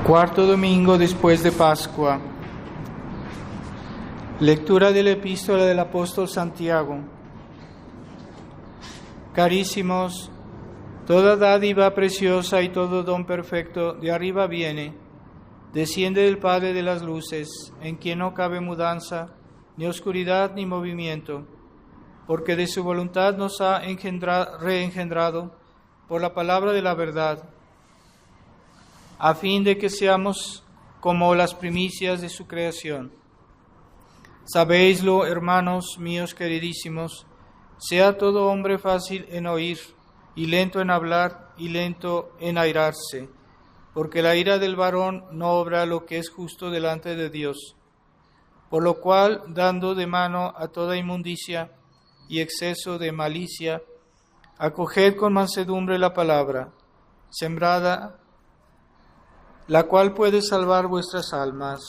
Cuarto domingo después de Pascua. Lectura de la epístola del apóstol Santiago. Carísimos, toda dádiva preciosa y todo don perfecto de arriba viene, desciende del Padre de las luces, en quien no cabe mudanza, ni oscuridad ni movimiento, porque de su voluntad nos ha reengendrado por la palabra de la verdad, a fin de que seamos como las primicias de su creación. Sabéislo, hermanos míos queridísimos, sea todo hombre fácil en oír, y lento en hablar, y lento en airarse, porque la ira del varón no obra lo que es justo delante de Dios. Por lo cual, dando de mano a toda inmundicia y exceso de malicia, acoged con mansedumbre la palabra, sembrada, la cual puede salvar vuestras almas.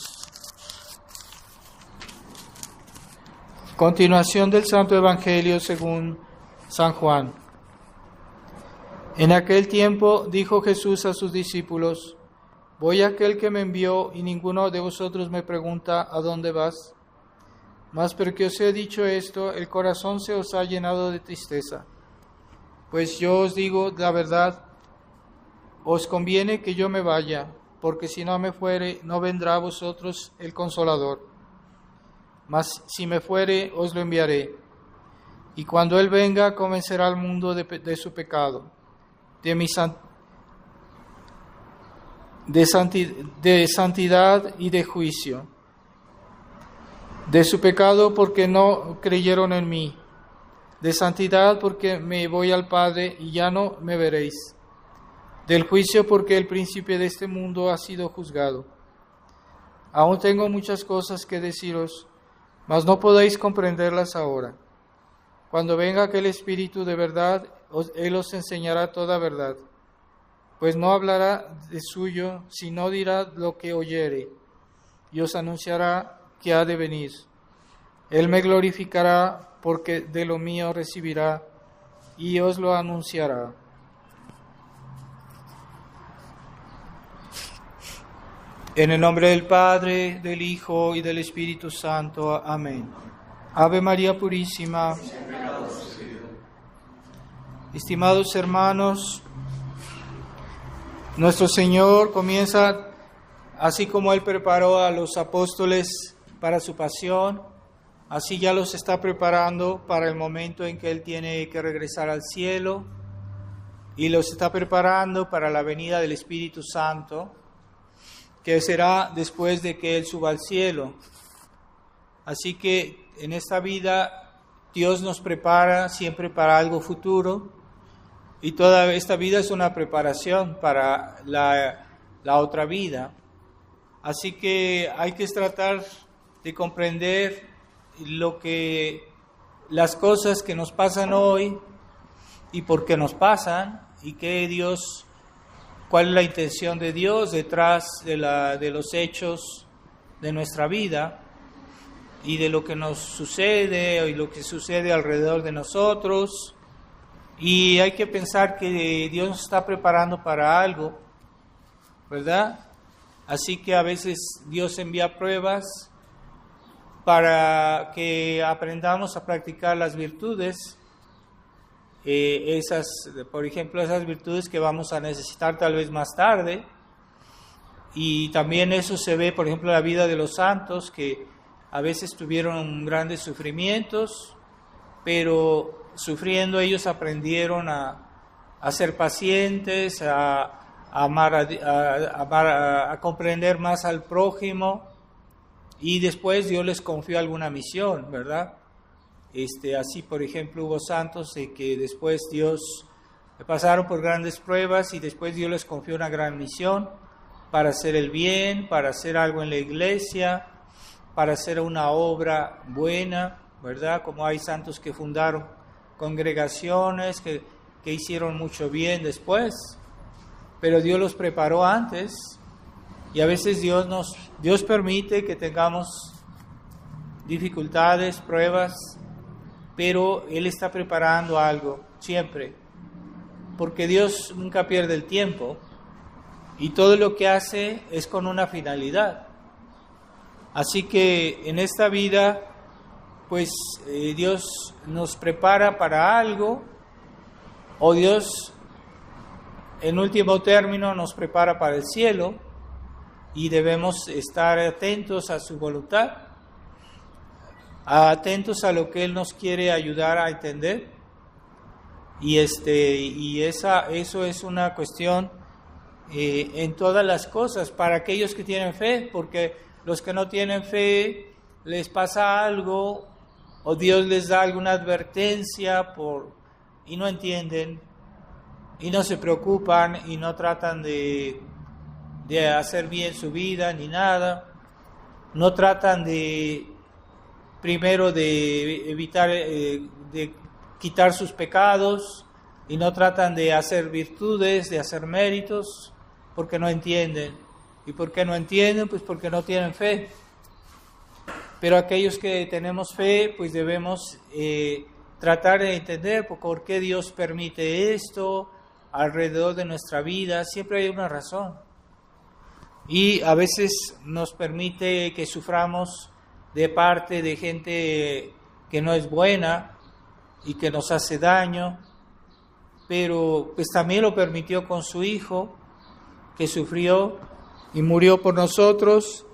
Continuación del Santo Evangelio según San Juan. En aquel tiempo dijo Jesús a sus discípulos: Voy a aquel que me envió, y ninguno de vosotros me pregunta: ¿a dónde vas? Mas porque os he dicho esto, el corazón se os ha llenado de tristeza. Pues yo os digo la verdad, os conviene que yo me vaya, porque si no me fuere, no vendrá a vosotros el Consolador. Mas si me fuere, os lo enviaré. Y cuando Él venga, convencerá al mundo de su pecado, de santidad y de juicio. De su pecado porque no creyeron en mí. De santidad porque me voy al Padre y ya no me veréis. Del juicio porque el príncipe de este mundo ha sido juzgado. Aún tengo muchas cosas que deciros, mas no podéis comprenderlas ahora. Cuando venga aquel Espíritu de verdad, Él os enseñará toda verdad, pues no hablará de suyo, sino dirá lo que oyere, y os anunciará que ha de venir. Él me glorificará, porque de lo mío recibirá, y os lo anunciará. En el nombre del Padre, del Hijo y del Espíritu Santo. Amén. Ave María Purísima. Estimados hermanos, nuestro Señor comienza, así como Él preparó a los apóstoles para su pasión, así ya los está preparando para el momento en que Él tiene que regresar al cielo, y los está preparando para la venida del Espíritu Santo, que será después de que Él suba al cielo. Así que en esta vida Dios nos prepara siempre para algo futuro, y toda esta vida es una preparación para la otra vida. Así que hay que tratar de comprender las cosas que nos pasan hoy y por qué nos pasan, y cuál es la intención de Dios detrás de los hechos de nuestra vida y de lo que nos sucede y lo que sucede alrededor de nosotros. Y hay que pensar que Dios nos está preparando para algo, ¿verdad? Así que a veces Dios envía pruebas para que aprendamos a practicar las virtudes. Por ejemplo, esas virtudes que vamos a necesitar tal vez más tarde. Y también eso se ve, por ejemplo, en la vida de los santos, que a veces tuvieron grandes sufrimientos, pero sufriendo ellos aprendieron a ser pacientes, a amar, a comprender más al prójimo, y después Dios les confió alguna misión, ¿verdad? Así, por ejemplo, hubo santos que después pasaron por grandes pruebas, y después Dios les confió una gran misión para hacer el bien, para hacer algo en la iglesia, para hacer una obra buena, ¿verdad? Como hay santos que fundaron congregaciones, que hicieron mucho bien después, pero Dios los preparó antes, y a veces Dios permite que tengamos dificultades, pruebas, pero Él está preparando algo siempre, porque Dios nunca pierde el tiempo. y todo lo que hace es con una finalidad. Así que en esta vida, pues Dios nos prepara para algo, o Dios en último término nos prepara para el cielo, y debemos estar atentos a su voluntad, atentos a lo que Él nos quiere ayudar a entender. Y eso es una cuestión en todas las cosas para aquellos que tienen fe, porque los que no tienen fe les pasa algo o Dios les da alguna advertencia y no entienden y no se preocupan y no tratan de hacer bien su vida ni nada, no tratan primero de evitar de quitar sus pecados y no tratan de hacer virtudes, de hacer méritos, porque no entienden. ¿Y por qué no entienden? Pues porque no tienen fe. Pero aquellos que tenemos fe, pues debemos tratar de entender por qué Dios permite esto alrededor de nuestra vida. Siempre hay una razón. Y a veces nos permite que suframos de parte de gente que no es buena y que nos hace daño, pero pues también lo permitió con su Hijo, que sufrió y murió por nosotros,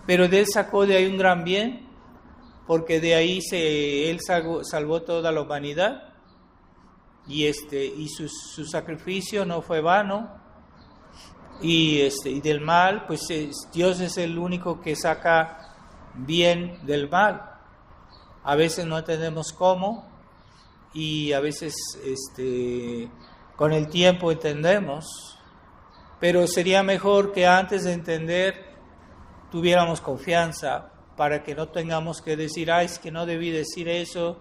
pero de Él sacó de ahí un gran bien, porque de ahí Él salvó toda la humanidad, y su sacrificio no fue vano, y del mal, pues Dios es el único que saca bien del mal. A veces no entendemos cómo, y a veces con el tiempo entendemos, pero sería mejor que antes de entender tuviéramos confianza, para que no tengamos que decir, es que no debí decir eso,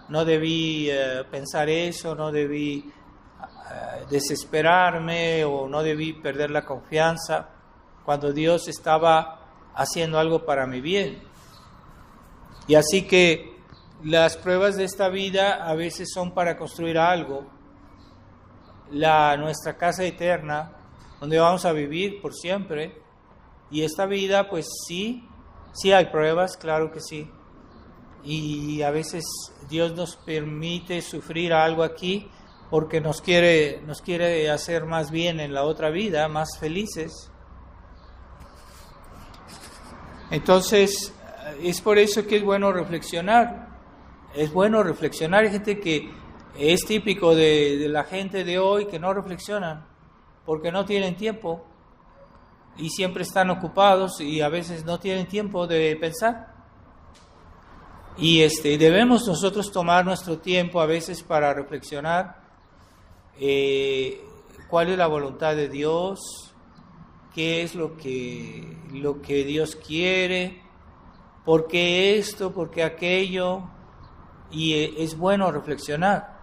no debí pensar eso, no debí desesperarme o no debí perder la confianza, cuando Dios estaba haciendo algo para mi bien. Y así que las pruebas de esta vida a veces son para construir algo, nuestra casa eterna, donde vamos a vivir por siempre. Y esta vida, pues sí hay pruebas, claro que sí. Y a veces Dios nos permite sufrir algo aquí porque nos quiere hacer más bien en la otra vida, más felices. Entonces, es por eso que es bueno reflexionar. Es bueno reflexionar. Hay gente que es típico de la gente de hoy que no reflexionan porque no tienen tiempo y siempre están ocupados y a veces no tienen tiempo de pensar. Y debemos nosotros tomar nuestro tiempo a veces para reflexionar cuál es la voluntad de Dios, qué es lo que Dios quiere, por qué esto, por qué aquello, y es bueno reflexionar.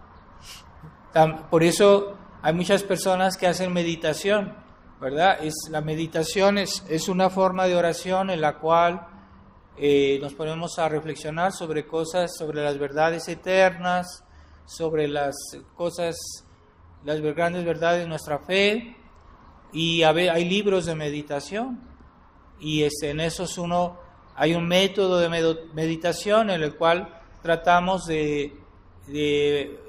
Por eso hay muchas personas que hacen meditación, ¿verdad? La meditación es una forma de oración en la cual nos ponemos a reflexionar sobre cosas, sobre las verdades eternas, sobre las grandes verdades de nuestra fe, y hay libros de meditación, y en esos hay un método de meditación en el cual tratamos de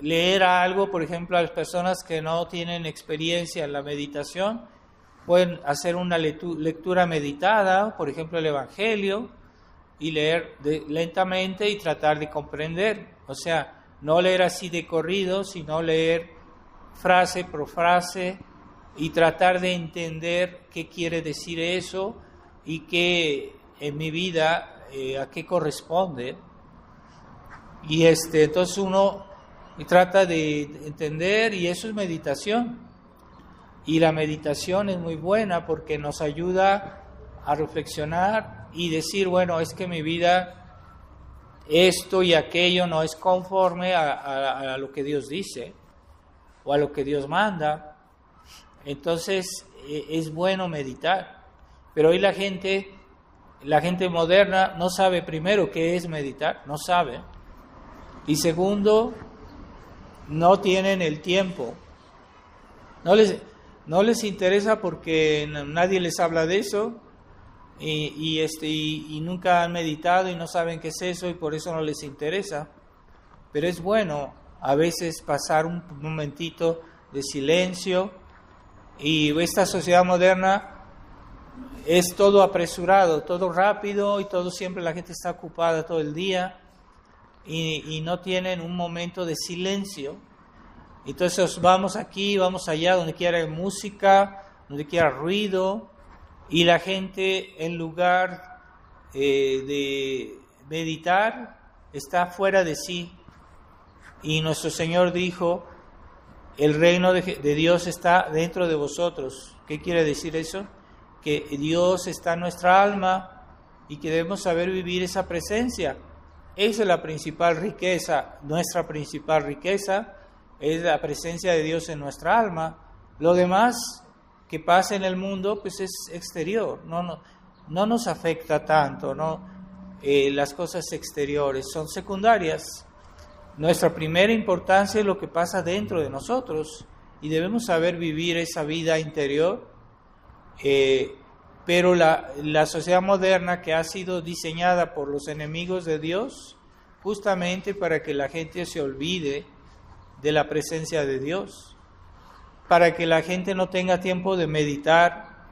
leer algo. Por ejemplo, a las personas que no tienen experiencia en la meditación pueden hacer una lectura meditada, por ejemplo el Evangelio, y leer lentamente y tratar de comprender. O sea, no leer así de corrido, sino leer frase por frase y tratar de entender qué quiere decir eso y qué en mi vida a qué corresponde. Y entonces uno trata de entender, y eso es meditación. Y la meditación es muy buena porque nos ayuda a reflexionar y decir, bueno, es que mi vida, esto y aquello no es conforme a lo que Dios dice o a lo que Dios manda. Entonces es bueno meditar. Pero hoy la gente moderna no sabe, primero, qué es meditar, no sabe. Y segundo, no tienen el tiempo. no les interesa porque nadie les habla de eso y nunca han meditado y no saben qué es eso y por eso no les interesa. Pero es bueno a veces pasar un momentito de silencio. Y esta sociedad moderna es todo apresurado, todo rápido y todo siempre la gente está ocupada todo el día y no tienen un momento de silencio. Entonces vamos aquí, vamos allá, donde quiera música, donde quiera ruido, y la gente en lugar de meditar está fuera de sí. Y nuestro Señor dijo: el reino de Dios está dentro de vosotros. ¿Qué quiere decir eso? Que Dios está en nuestra alma y que debemos saber vivir esa presencia. Esa es la principal riqueza, nuestra principal riqueza es la presencia de Dios en nuestra alma. Lo demás que pasa en el mundo pues es exterior, no nos afecta tanto, ¿no? Las cosas exteriores son secundarias. Nuestra primera importancia es lo que pasa dentro de nosotros y debemos saber vivir esa vida interior. Pero la sociedad moderna, que ha sido diseñada por los enemigos de Dios justamente para que la gente se olvide de la presencia de Dios, para que la gente no tenga tiempo de meditar,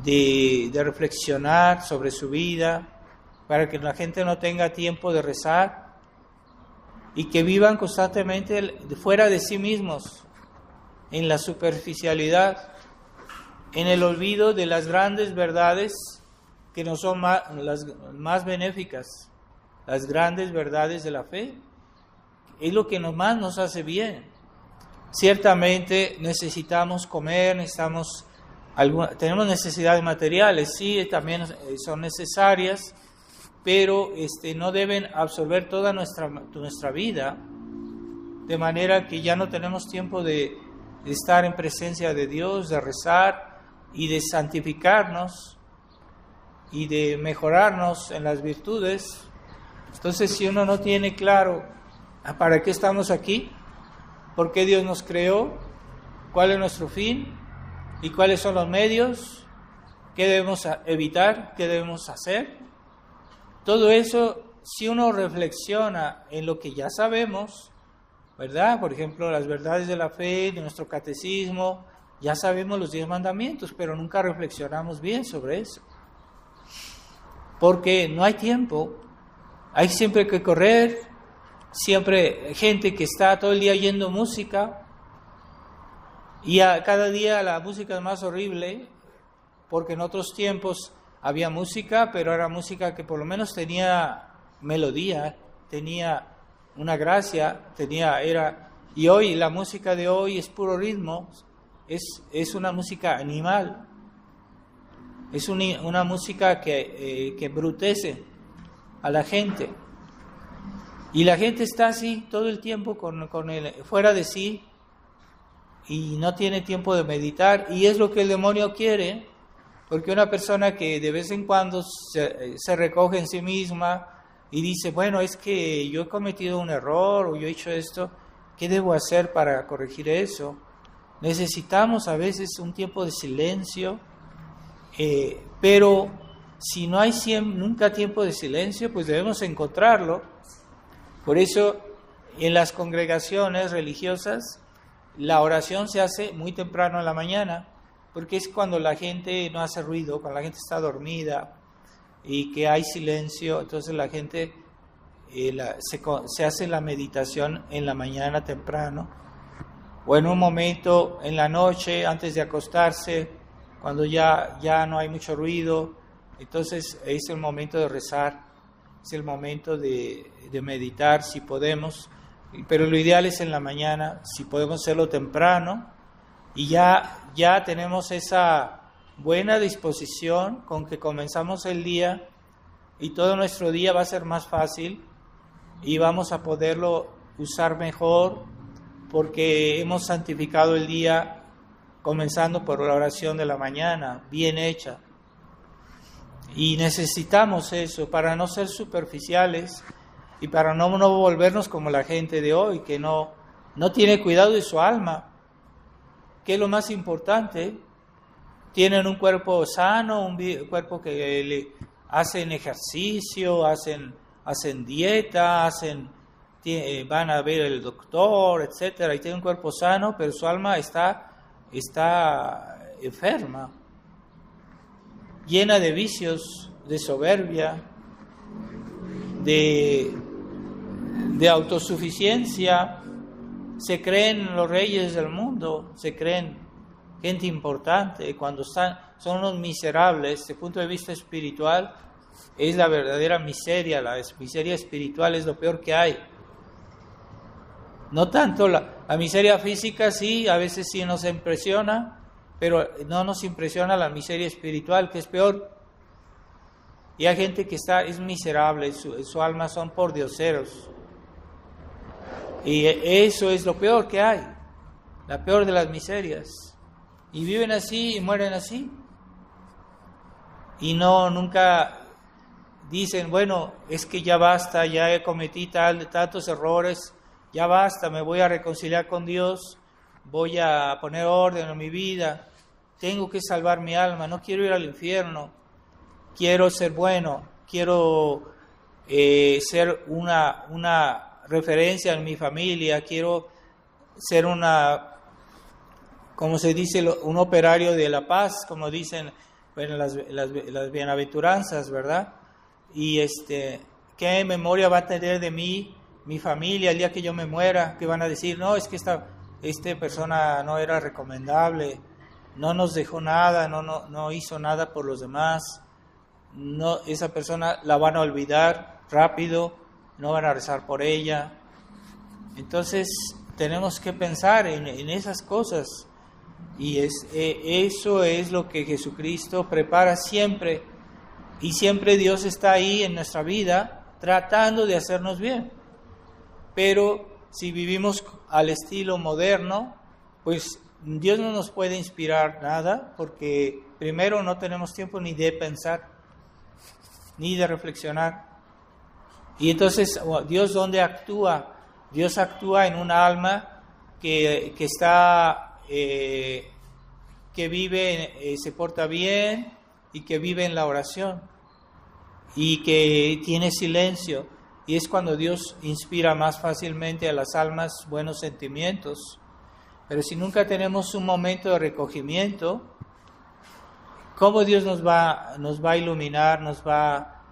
de reflexionar sobre su vida, para que la gente no tenga tiempo de rezar, y que vivan constantemente fuera de sí mismos, en la superficialidad, en el olvido de las grandes verdades que no son las más benéficas, las grandes verdades de la fe. Es lo que más nos hace bien. Ciertamente necesitamos comer, tenemos necesidades materiales, sí, también son necesarias, pero no deben absorber toda nuestra vida, de manera que ya no tenemos tiempo de estar en presencia de Dios, de rezar y de santificarnos y de mejorarnos en las virtudes. Entonces, si uno no tiene claro para qué estamos aquí, por qué Dios nos creó, cuál es nuestro fin y cuáles son los medios, qué debemos evitar, qué debemos hacer, todo eso, si uno reflexiona en lo que ya sabemos, ¿verdad? Por ejemplo, las verdades de la fe, de nuestro catecismo, ya sabemos los 10 mandamientos, pero nunca reflexionamos bien sobre eso. Porque no hay tiempo, hay siempre que correr, siempre gente que está todo el día oyendo música, y cada día la música es más horrible, porque en otros tiempos había música, pero era música que por lo menos tenía melodía, tenía una gracia, y hoy la música de hoy es puro ritmo, es una música animal, es una música que embrutece a la gente, y la gente está así todo el tiempo fuera de sí y no tiene tiempo de meditar, y es lo que el demonio quiere. Porque una persona que de vez en cuando se recoge en sí misma y dice, bueno, es que yo he cometido un error o yo he hecho esto, ¿qué debo hacer para corregir eso? Necesitamos a veces un tiempo de silencio, pero si no hay nunca tiempo de silencio, pues debemos encontrarlo. Por eso en las congregaciones religiosas la oración se hace muy temprano en la mañana, porque es cuando la gente no hace ruido, cuando la gente está dormida y que hay silencio. Entonces la gente se hace la meditación en la mañana temprano, o en un momento en la noche antes de acostarse, cuando ya no hay mucho ruido. Entonces es el momento de rezar, es el momento de meditar si podemos, pero lo ideal es en la mañana, si podemos hacerlo temprano. Y ya tenemos esa buena disposición con que comenzamos el día, y todo nuestro día va a ser más fácil y vamos a poderlo usar mejor, porque hemos santificado el día comenzando por la oración de la mañana, bien hecha. Y necesitamos eso para no ser superficiales y para no volvernos como la gente de hoy, que no tiene cuidado de su alma, ¿qué es lo más importante? Tienen un cuerpo sano, un cuerpo que hacen ejercicio, hacen dieta, van a ver el doctor, etcétera, y tienen un cuerpo sano, pero su alma está enferma, llena de vicios, de soberbia, de autosuficiencia. Se creen los reyes del mundo, se creen gente importante, cuando son unos miserables. Desde el punto de vista espiritual es la verdadera miseria. La miseria espiritual es lo peor que hay. No tanto la miseria física, sí, a veces sí nos impresiona, pero no nos impresiona la miseria espiritual, que es peor. Y hay gente que es miserable, su alma son pordioseros. Y eso es lo peor que hay, la peor de las miserias. Y viven así y mueren así. Y nunca dicen, bueno, es que ya basta, ya cometí tantos errores, ya basta, me voy a reconciliar con Dios, voy a poner orden en mi vida, tengo que salvar mi alma, no quiero ir al infierno, quiero ser bueno, quiero ser una referencia en mi familia, quiero ser como se dice, un operario de la paz, como dicen las bienaventuranzas, ¿verdad? Y ¿qué memoria va a tener de mí mi familia el día que yo me muera? Que van a decir, no, es que esta persona no era recomendable, no nos dejó nada, no hizo nada por los demás, no, esa persona la van a olvidar rápido, no van a rezar por ella. Entonces tenemos que pensar en esas cosas, y eso es lo que Jesucristo prepara siempre, y siempre Dios está ahí en nuestra vida tratando de hacernos bien. Pero si vivimos al estilo moderno, pues Dios no nos puede inspirar nada, porque primero no tenemos tiempo ni de pensar, ni de reflexionar. Y entonces, ¿Dios dónde actúa? Dios actúa en un alma que vive, se porta bien y que vive en la oración y que tiene silencio. Y es cuando Dios inspira más fácilmente a las almas buenos sentimientos. Pero si nunca tenemos un momento de recogimiento, ¿cómo Dios nos va a iluminar, nos va a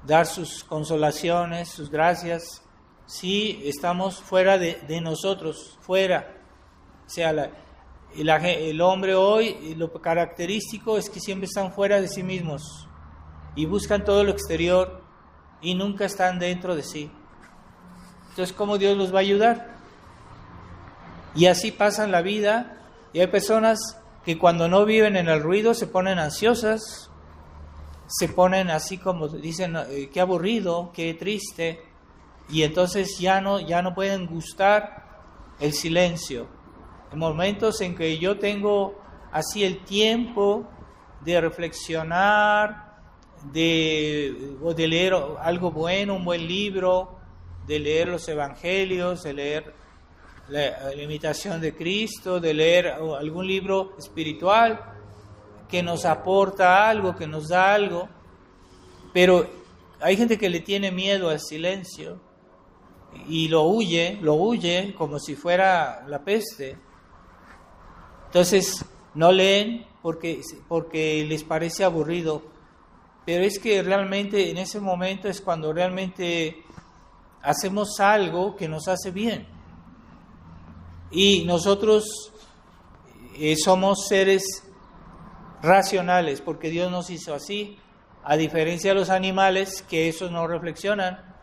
dar sus consolaciones, sus gracias, si estamos fuera de nosotros, fuera? O sea, el hombre hoy, lo característico es que siempre están fuera de sí mismos y buscan todo lo exterior y nunca están dentro de sí. Entonces, ¿cómo Dios los va a ayudar? Y así pasan la vida, y hay personas que cuando no viven en el ruido se ponen ansiosas, se ponen así como dicen, qué aburrido, qué triste, y entonces ya no pueden gustar el silencio. En momentos en que yo tengo así el tiempo de reflexionar, de leer algo bueno, un buen libro, de leer los evangelios, de leer la imitación de Cristo, de leer algún libro espiritual que nos aporta algo, que nos da algo. Pero hay gente que le tiene miedo al silencio y lo huye como si fuera la peste. Entonces no leen porque les parece aburrido, pero es que realmente en ese momento es cuando realmente hacemos algo que nos hace bien. Y nosotros somos seres racionales, porque Dios nos hizo así, a diferencia de los animales, que esos no reflexionan.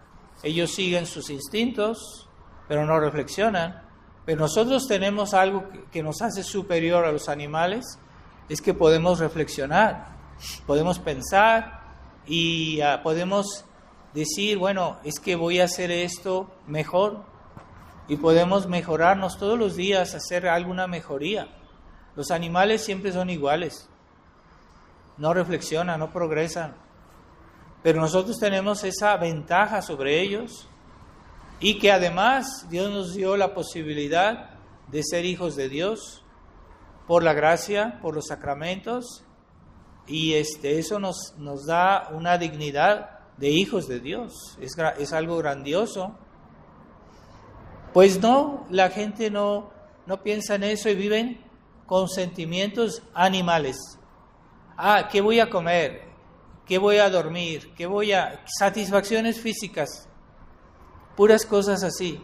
Ellos siguen sus instintos, pero no reflexionan. Pero nosotros tenemos algo que nos hace superior a los animales, es que podemos reflexionar, podemos pensar y podemos decir, bueno, es que voy a hacer esto mejor. Y podemos mejorarnos todos los días, hacer alguna mejoría. Los animales siempre son iguales, no reflexionan, no progresan. Pero nosotros tenemos esa ventaja sobre ellos, y que además Dios nos dio la posibilidad de ser hijos de Dios. por la gracia, por los sacramentos, y eso nos da una dignidad de hijos de Dios. Es algo grandioso. Pues no, la gente no piensa en eso y viven con sentimientos animales. ¿Qué voy a comer? ¿Qué voy a dormir? Satisfacciones físicas, puras cosas así.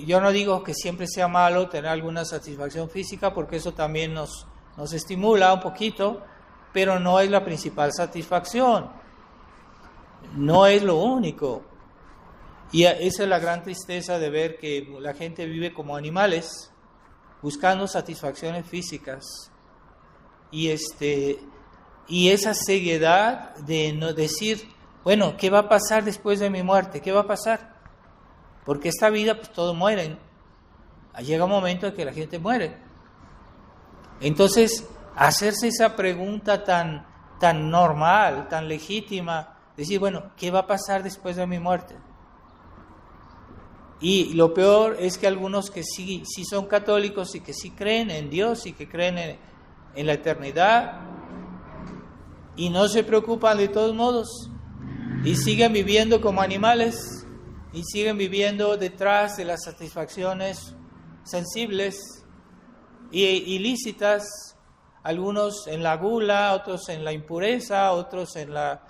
Yo no digo que siempre sea malo tener alguna satisfacción física, porque eso también nos estimula un poquito, pero no es la principal satisfacción, no es lo único. Y esa es la gran tristeza de ver que la gente vive como animales, buscando satisfacciones físicas. Y esa ceguedad de no decir, bueno, ¿qué va a pasar después de mi muerte? ¿Qué va a pasar? Porque esta vida, pues todos mueren. Llega un momento en que la gente muere. Entonces, hacerse esa pregunta tan normal, tan legítima, decir, bueno, ¿qué va a pasar después de mi muerte? Y lo peor es que algunos que sí son católicos y que sí creen en Dios y que creen en la eternidad y no se preocupan de todos modos y siguen viviendo como animales y siguen viviendo detrás de las satisfacciones sensibles y ilícitas, algunos en la gula, otros en la impureza, otros en la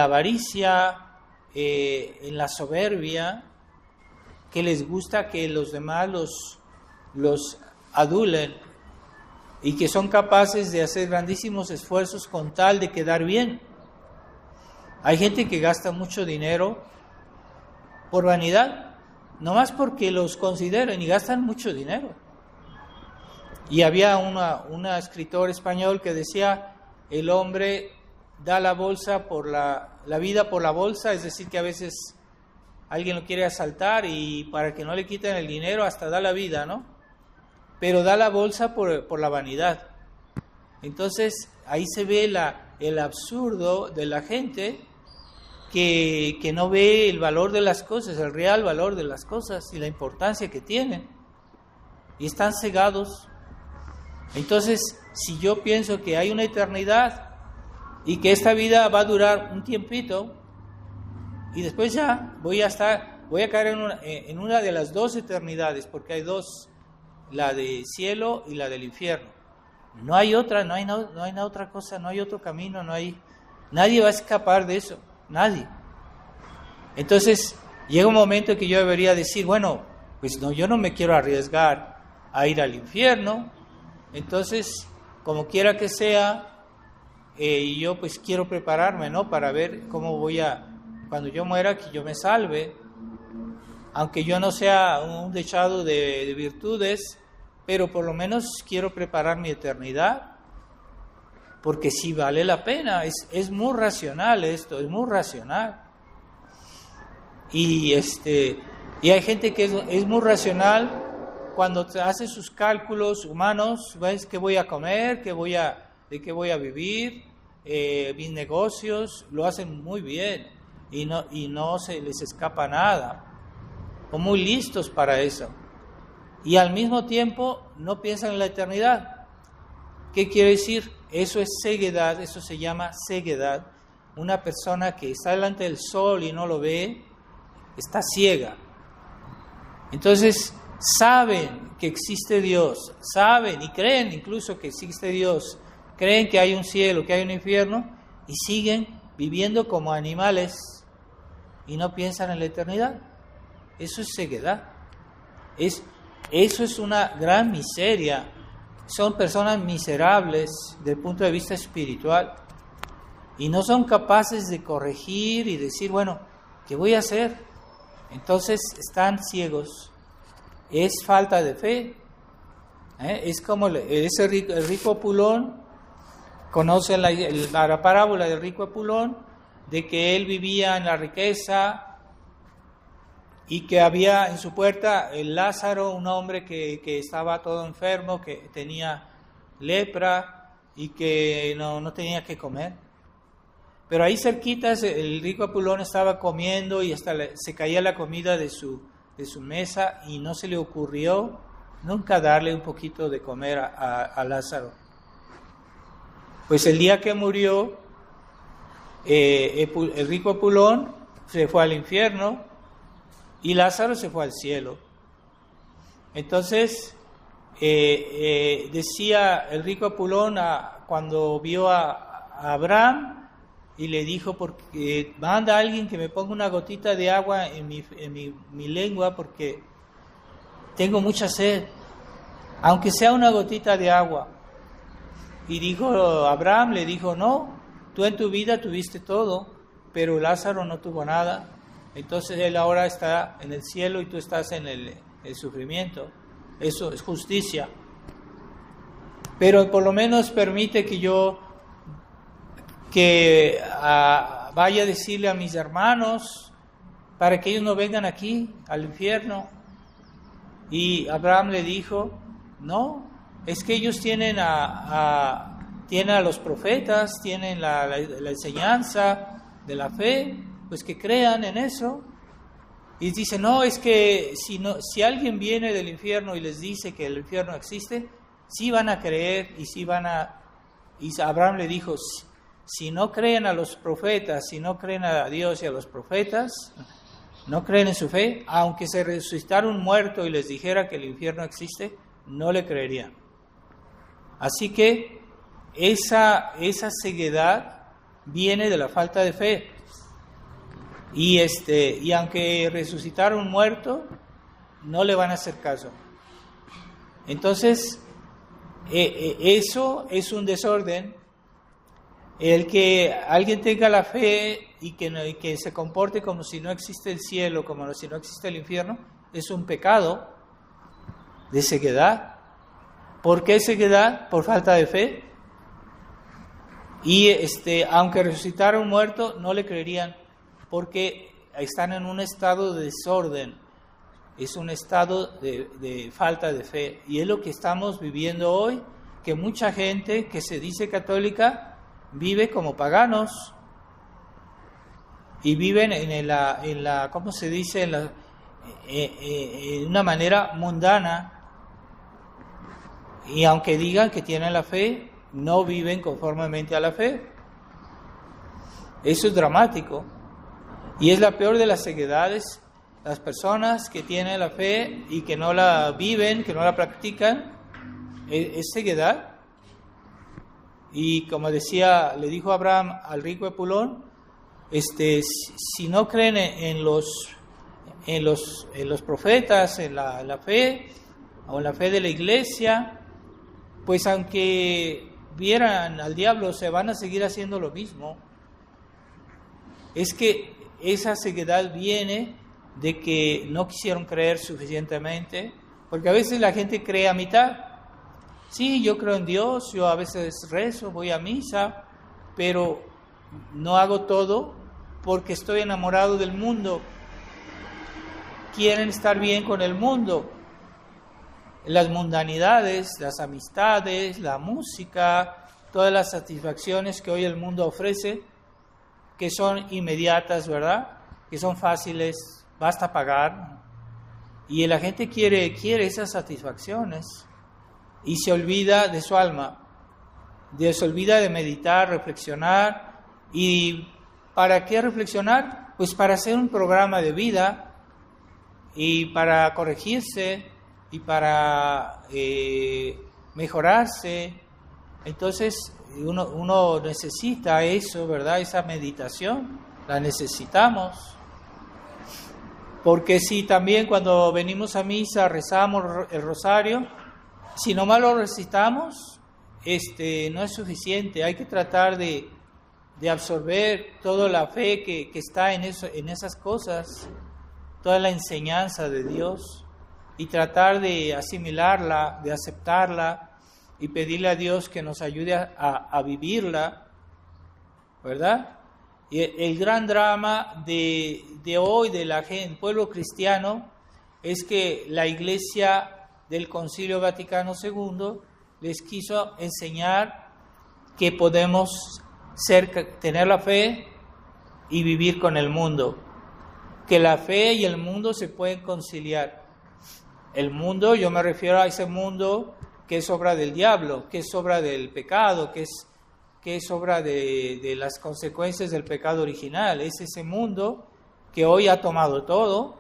avaricia, en la soberbia, que les gusta que los demás los adulen y que son capaces de hacer grandísimos esfuerzos con tal de quedar bien. Hay gente que gasta mucho dinero por vanidad, nomás porque los consideran, y gastan mucho dinero. Y había un escritor español que decía, el hombre da la bolsa por la vida por la bolsa, es decir, que a veces alguien lo quiere asaltar y para que no le quiten el dinero hasta da la vida, ¿no? Pero da la bolsa por la vanidad. Entonces ahí se ve el absurdo de la gente que no ve el valor de las cosas, el real valor de las cosas y la importancia que tienen. Y están cegados. Entonces, si yo pienso que hay una eternidad y que esta vida va a durar un tiempito, y después ya voy a caer en una de las dos eternidades, porque hay dos, la del cielo y la del infierno. No hay otra, no hay otra cosa, no hay otro camino, nadie va a escapar de eso, nadie. Entonces llega un momento en que yo debería decir, bueno, pues no, yo no me quiero arriesgar a ir al infierno, entonces como quiera que sea, yo pues quiero prepararme, ¿no? Para ver cómo cuando yo muera, que yo me salve, aunque yo no sea un dechado de virtudes, pero por lo menos quiero preparar mi eternidad, porque sí vale la pena, es muy racional esto, es muy racional. Y hay gente que es muy racional cuando hace sus cálculos humanos, ¿ves? ¿Qué voy a comer? ¿De qué voy a vivir? Mis negocios, lo hacen muy bien. Y no se les escapa nada. Son muy listos para eso. Y al mismo tiempo no piensan en la eternidad. ¿Qué quiere decir? Eso es ceguedad, eso se llama ceguedad. Una persona que está delante del sol y no lo ve, está ciega. Entonces, saben que existe Dios, saben y creen incluso que existe Dios, creen que hay un cielo, que hay un infierno, y siguen viviendo como animales y no piensan en la eternidad. Eso es ceguedad. Eso es una gran miseria. Son personas miserables desde el punto de vista espiritual y no son capaces de corregir y decir, bueno, ¿qué voy a hacer? Entonces están ciegos. Es falta de fe. Es como el rico Epulón. Conocen la parábola del rico Epulón, de que él vivía en la riqueza y que había en su puerta el Lázaro, un hombre que estaba todo enfermo, que tenía lepra y que no tenía que comer. Pero ahí cerquita el rico Epulón estaba comiendo y hasta se caía la comida de su mesa y no se le ocurrió nunca darle un poquito de comer a Lázaro. Pues el día que murió, el rico Epulón se fue al infierno y Lázaro se fue al cielo. Entonces, decía el rico Epulón cuando vio a Abraham y le dijo, porque manda a alguien que me ponga una gotita de agua en mi lengua porque tengo mucha sed, aunque sea una gotita de agua. Y dijo Abraham, le dijo, no, tú en tu vida tuviste todo, pero Lázaro no tuvo nada. Entonces él ahora está en el cielo y tú estás en el sufrimiento. Eso es justicia. Pero por lo menos permite que yo vaya a decirle a mis hermanos para que ellos no vengan aquí al infierno. Y Abraham le dijo, no, es que ellos tienen a los profetas, tienen la enseñanza de la fe, pues que crean en eso. Y dice, no, es que si alguien viene del infierno y les dice que el infierno existe, sí van a creer y sí van a... Y Abraham le dijo, si no creen a los profetas, si no creen a Dios y a los profetas, no creen en su fe, aunque se resucitara un muerto y les dijera que el infierno existe, no le creerían. Así que esa ceguedad viene de la falta de fe. Y aunque resucitara un muerto, no le van a hacer caso. Entonces, eso es un desorden. El que alguien tenga la fe y que se comporte como si no existe el cielo, como si no existe el infierno, es un pecado de ceguedad. ¿Por qué ceguedad? Por falta de fe. Y aunque resucitara un muerto, no le creerían, porque están en un estado de desorden, es un estado de falta de fe. Y es lo que estamos viviendo hoy, que mucha gente que se dice católica vive como paganos y viven en la ¿cómo se dice? En una manera mundana, y aunque digan que tienen la fe, no viven conformemente a la fe. Eso es dramático. Y es la peor de las ceguedades, las personas que tienen la fe y que no la viven, que no la practican, es ceguedad. Y como decía, le dijo Abraham al rico Epulón, si no creen en los profetas, en la fe, o en la fe de la iglesia, pues aunque vieran al diablo, se van a seguir haciendo lo mismo. Es que esa ceguedad viene de que no quisieron creer suficientemente, porque a veces la gente cree a mitad. Sí, yo creo en Dios, yo a veces rezo, voy a misa, pero no hago todo porque estoy enamorado del mundo. Quieren estar bien con el mundo. Las mundanidades, las amistades, la música, todas las satisfacciones que hoy el mundo ofrece, que son inmediatas, ¿verdad? Que son fáciles, basta pagar. Y la gente quiere esas satisfacciones y se olvida de su alma, se olvida de meditar, reflexionar. ¿Y para qué reflexionar? Pues para hacer un programa de vida y para corregirse y para mejorarse. Entonces uno necesita eso, ¿verdad? Esa meditación, la necesitamos. Porque si también cuando venimos a misa rezamos el rosario, si nomás lo recitamos, no es suficiente. Hay que tratar de absorber toda la fe que está en esas cosas, toda la enseñanza de Dios, y tratar de asimilarla, de aceptarla, y pedirle a Dios que nos ayude a vivirla, ¿verdad? Y el gran drama de hoy del pueblo cristiano es que la Iglesia del Concilio Vaticano II les quiso enseñar que podemos tener la fe y vivir con el mundo, que la fe y el mundo se pueden conciliar. El mundo, yo me refiero a ese mundo que es obra del diablo, que es obra del pecado, que es obra de las consecuencias del pecado original. Es ese mundo que hoy ha tomado todo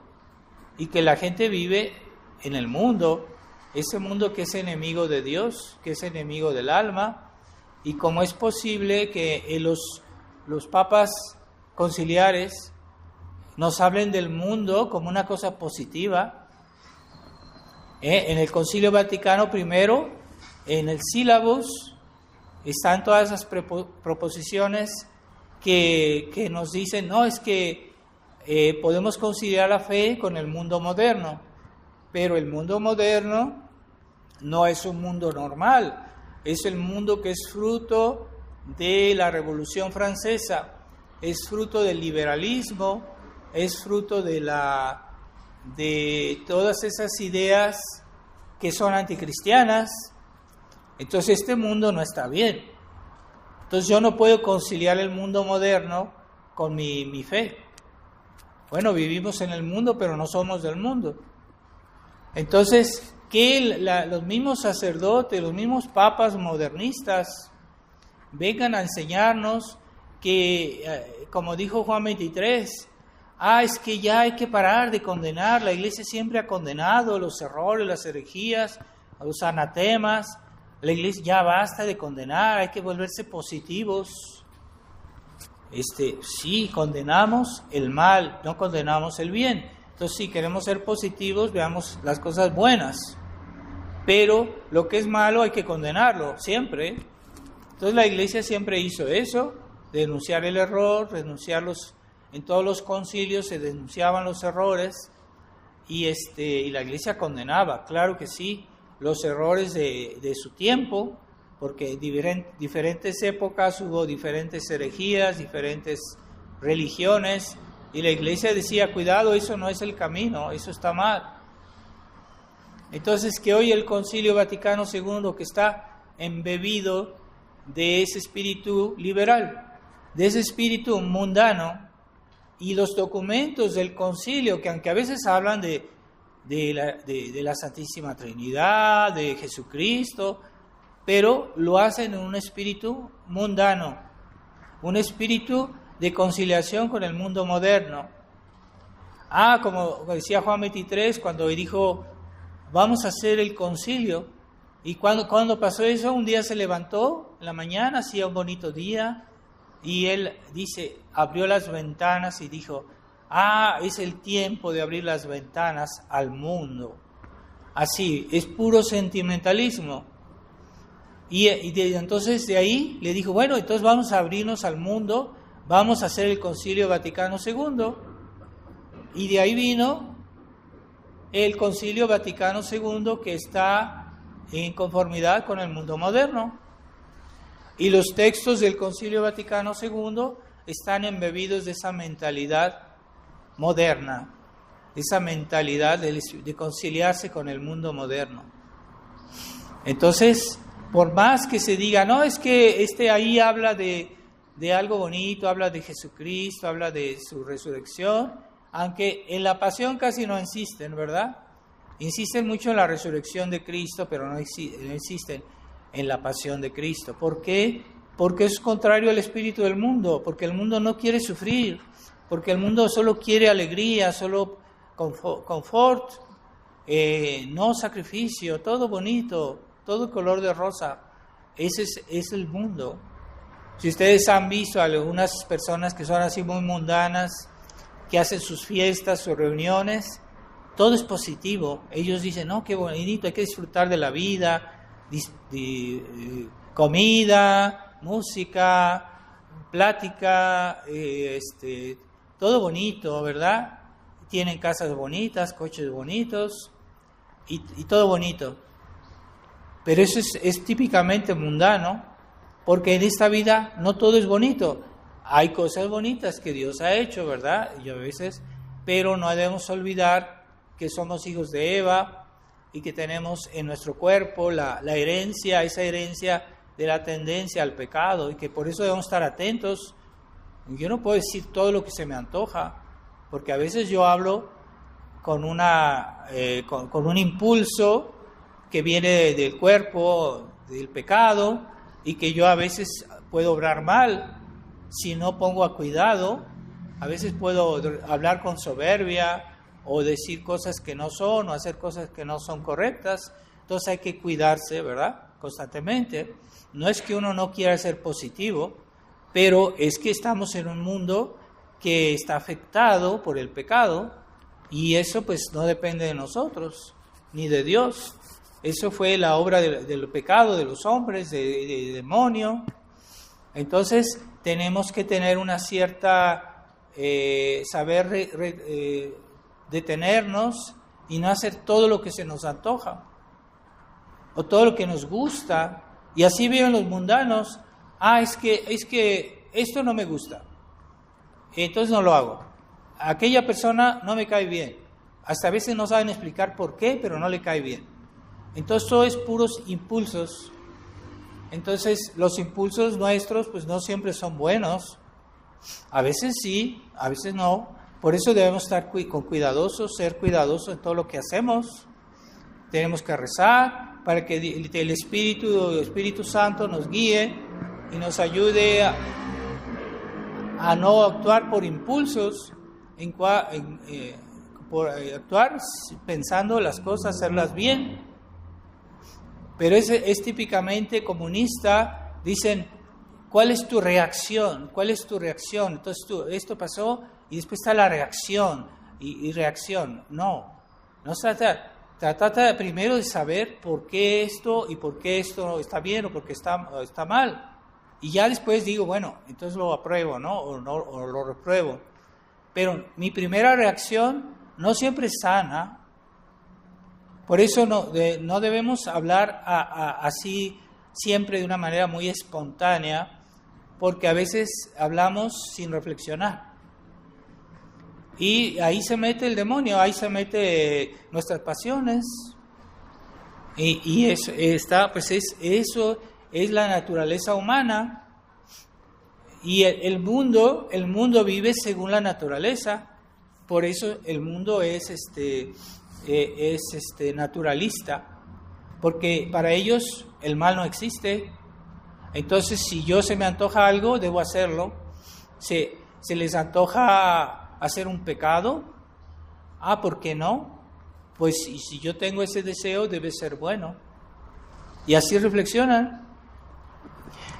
y que la gente vive en el mundo, ese mundo que es enemigo de Dios, que es enemigo del alma. Y cómo es posible que los papas conciliares nos hablen del mundo como una cosa positiva. En el Concilio Vaticano I, en el sílabus, están todas esas proposiciones que nos dicen, no, es que podemos conciliar la fe con el mundo moderno, pero el mundo moderno no es un mundo normal, es el mundo que es fruto de la Revolución Francesa, es fruto del liberalismo, es fruto de todas esas ideas que son anticristianas. Entonces este mundo no está bien. Entonces yo no puedo conciliar el mundo moderno con mi fe. Bueno, vivimos en el mundo, pero no somos del mundo. Entonces, que los mismos sacerdotes, los mismos papas modernistas vengan a enseñarnos que, como dijo Juan 23, es que ya hay que parar de condenar. La Iglesia siempre ha condenado los errores, las herejías, los anatemas. La Iglesia ya basta de condenar, hay que volverse positivos. Sí, condenamos el mal, no condenamos el bien. Entonces, si queremos ser positivos, veamos las cosas buenas. Pero lo que es malo hay que condenarlo, siempre. Entonces, la Iglesia siempre hizo eso, denunciar el error, en todos los concilios se denunciaban los errores y la Iglesia condenaba, claro que sí, los errores de su tiempo, porque en diferentes épocas hubo diferentes herejías, diferentes religiones, y la Iglesia decía, cuidado, eso no es el camino, eso está mal. Entonces, que hoy el Concilio Vaticano II, que está embebido de ese espíritu liberal, de ese espíritu mundano, y los documentos del concilio, que aunque a veces hablan de la Santísima Trinidad, de Jesucristo, pero lo hacen en un espíritu mundano, un espíritu de conciliación con el mundo moderno. Como decía Juan 23, cuando dijo, vamos a hacer el concilio, y cuando pasó eso, un día se levantó, en la mañana, hacía un bonito día, y él dice, abrió las ventanas y dijo, es el tiempo de abrir las ventanas al mundo. Así, es puro sentimentalismo. Y entonces de ahí le dijo, bueno, entonces vamos a abrirnos al mundo, vamos a hacer el Concilio Vaticano II. Y de ahí vino el Concilio Vaticano II, que está en conformidad con el mundo moderno. Y los textos del Concilio Vaticano II están embebidos de esa mentalidad moderna, de esa mentalidad de conciliarse con el mundo moderno. Entonces, por más que se diga, no, es que ahí habla de algo bonito, habla de Jesucristo, habla de su resurrección, aunque en la pasión casi no insisten, ¿verdad? Insisten mucho en la resurrección de Cristo, pero no insisten en la pasión de Cristo. ¿Por qué? Porque es contrario al espíritu del mundo, porque el mundo no quiere sufrir, porque el mundo solo quiere alegría, solo confort, no sacrificio, todo bonito, todo color de rosa. Ese es el mundo. Si ustedes han visto a algunas personas que son así muy mundanas, que hacen sus fiestas, sus reuniones, todo es positivo. Ellos dicen, no, qué bonito, hay que disfrutar de la vida, comida, música, plática, todo bonito, ¿verdad? Tienen casas bonitas, coches bonitos y todo bonito. Pero eso es típicamente mundano, porque en esta vida no todo es bonito. Hay cosas bonitas que Dios ha hecho, ¿verdad? Y a veces, pero no debemos olvidar que somos hijos de Eva, y que tenemos en nuestro cuerpo esa herencia de la tendencia al pecado, y que por eso debemos estar atentos. Yo no puedo decir todo lo que se me antoja, porque a veces yo hablo con un impulso que viene del cuerpo, del pecado, y que yo a veces puedo obrar mal si no pongo a cuidado. A veces puedo hablar con soberbia o decir cosas que no son o hacer cosas que no son correctas. Entonces hay que cuidarse, ¿verdad? Constantemente. No es que uno no quiera ser positivo, pero es que estamos en un mundo que está afectado por el pecado y eso pues no depende de nosotros ni de Dios. Eso fue la obra del pecado de los hombres, de demonio. Entonces tenemos que tener una cierta, saber detenernos y no hacer todo lo que se nos antoja o todo lo que nos gusta. Y así viven los mundanos. Es que esto no me gusta, entonces no lo hago. Aquella persona no me cae bien. Hasta a veces no saben explicar por qué, pero no le cae bien. Entonces todo es puros impulsos. Entonces los impulsos nuestros pues no siempre son buenos. A veces sí, a veces no. Por eso debemos estar ser cuidadosos en todo lo que hacemos. Tenemos que rezar para que el Espíritu Santo nos guíe y nos ayude a no actuar por impulsos, por actuar pensando las cosas, hacerlas bien. Pero es típicamente comunista. Dicen, ¿cuál es tu reacción? ¿Cuál es tu reacción? Entonces esto pasó y después está la reacción y reacción. No se trata primero de saber por qué esto y por qué esto está bien o por qué está mal. Y ya después digo, bueno, entonces lo apruebo, ¿no? O lo repruebo. Pero mi primera reacción no siempre es sana. Por eso no debemos hablar así siempre de una manera muy espontánea, porque a veces hablamos sin reflexionar. Y ahí se mete el demonio, ahí se mete nuestras pasiones. Y eso es la naturaleza humana. Y el mundo vive según la naturaleza. Por eso el mundo es naturalista, porque para ellos el mal no existe. Entonces, si se me antoja algo, debo hacerlo. Se les antoja hacer un pecado, ¿por qué no? Pues si yo tengo ese deseo, debe ser bueno. Y así reflexionan.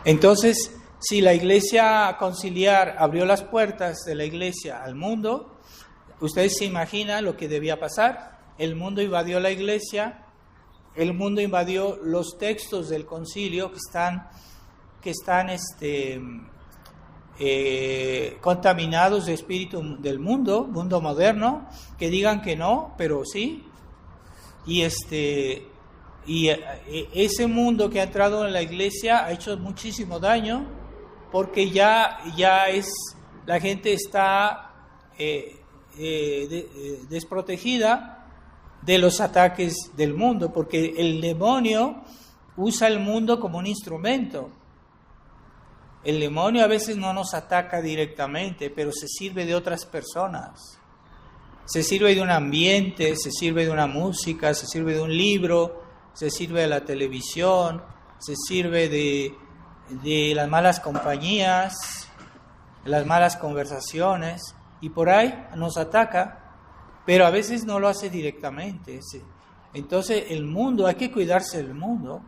Entonces, si la iglesia conciliar abrió las puertas de la iglesia al mundo, ustedes se imaginan lo que debía pasar. El mundo invadió la iglesia, el mundo invadió los textos del concilio que están contaminados de espíritu del mundo moderno, que digan que no, pero sí. Y ese mundo que ha entrado en la iglesia ha hecho muchísimo daño, porque ya la gente está desprotegida de los ataques del mundo, porque el demonio usa el mundo como un instrumento. El demonio a veces no nos ataca directamente, pero se sirve de otras personas. Se sirve de un ambiente, se sirve de una música, se sirve de un libro, se sirve de la televisión, se sirve de las malas compañías, de las malas conversaciones, y por ahí nos ataca, pero a veces no lo hace directamente. Entonces el mundo, hay que cuidarse del mundo,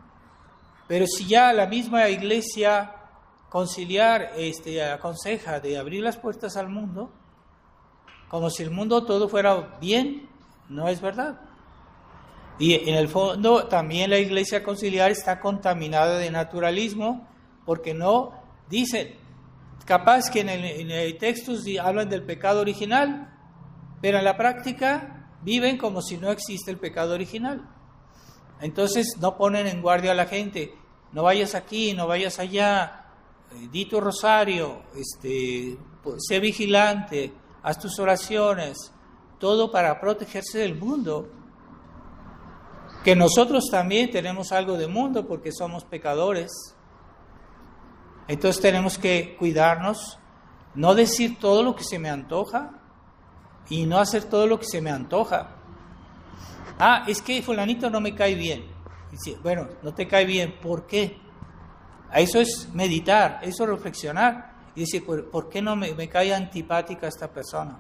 pero si ya la misma iglesia conciliar aconseja de abrir las puertas al mundo, como si el mundo todo fuera bien, no es verdad. Y en el fondo también la iglesia conciliar está contaminada de naturalismo, porque no dicen, capaz que en el textos hablan del pecado original, pero en la práctica viven como si no existe el pecado original. Entonces no ponen en guardia a la gente, no vayas aquí, no vayas allá, di tu rosario, sé vigilante, haz tus oraciones, todo para protegerse del mundo. Que nosotros también tenemos algo de mundo porque somos pecadores. Entonces tenemos que cuidarnos, no decir todo lo que se me antoja, y no hacer todo lo que se me antoja. Es que fulanito no me cae bien. Dice, bueno, no te cae bien, ¿por qué? Eso es meditar, eso es reflexionar. Y dice, ¿por qué no me cae antipática esta persona?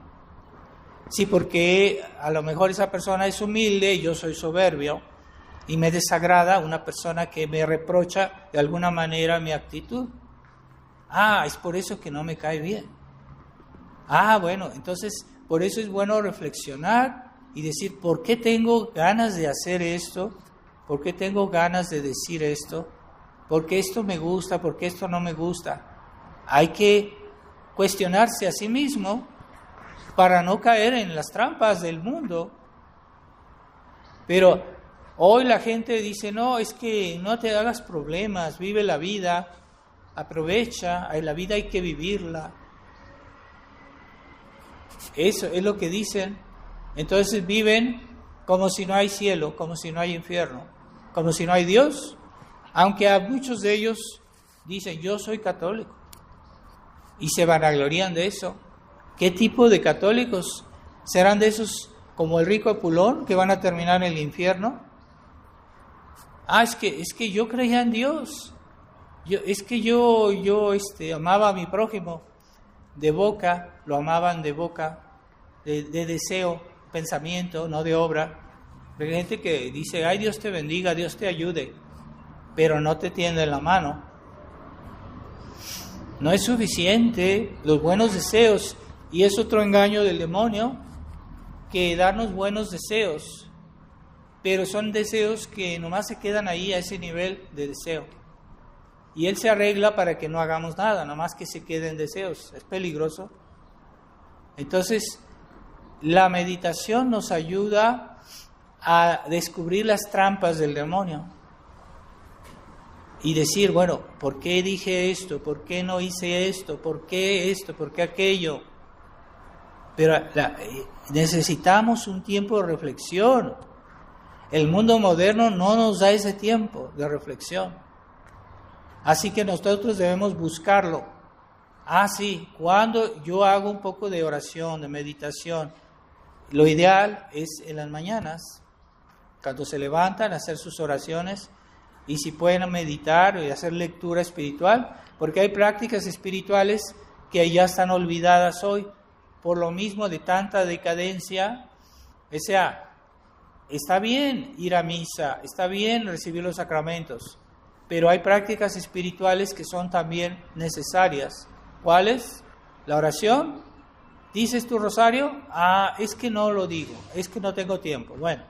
Sí, porque a lo mejor esa persona es humilde y yo soy soberbio y me desagrada una persona que me reprocha de alguna manera mi actitud. Es por eso que no me cae bien. Bueno, entonces por eso es bueno reflexionar y decir, ¿por qué tengo ganas de hacer esto? ¿Por qué tengo ganas de decir esto? ¿Por qué esto me gusta? ¿Por qué esto no me gusta? Hay que cuestionarse a sí mismo para no caer en las trampas del mundo. Pero hoy la gente dice, no, es que no te hagas problemas, vive la vida, aprovecha, la vida hay que vivirla. Eso es lo que dicen. Entonces viven como si no hay cielo, como si no hay infierno, como si no hay Dios. Aunque a muchos de ellos dicen, yo soy católico, y se vanaglorian de eso. ¿Qué tipo de católicos? ¿Serán de esos como el rico Apulón que van a terminar en el infierno? Es que yo creía en Dios. Yo amaba a mi prójimo de boca, lo amaban de boca, de deseo, pensamiento, no de obra. Hay gente que dice, Dios te bendiga, Dios te ayude, pero no te tiende la mano. No es suficiente los buenos deseos, y es otro engaño del demonio, que darnos buenos deseos, pero son deseos que nomás se quedan ahí a ese nivel de deseo. Y él se arregla para que no hagamos nada, nomás que se queden deseos. Es peligroso. Entonces, la meditación nos ayuda a descubrir las trampas del demonio y decir, bueno, ¿por qué dije esto? ¿Por qué no hice esto? ¿Por qué esto? ¿Por qué aquello? Pero necesitamos un tiempo de reflexión. El mundo moderno no nos da ese tiempo de reflexión. Así que nosotros debemos buscarlo. Sí, cuando yo hago un poco de oración, de meditación, lo ideal es en las mañanas, cuando se levantan, hacer sus oraciones, y si pueden meditar y hacer lectura espiritual, porque hay prácticas espirituales que ya están olvidadas hoy, por lo mismo de tanta decadencia. O sea, está bien ir a misa, está bien recibir los sacramentos, pero hay prácticas espirituales que son también necesarias. ¿Cuáles? La oración. ¿Dices tu rosario? Es que no lo digo, es que no tengo tiempo. Bueno,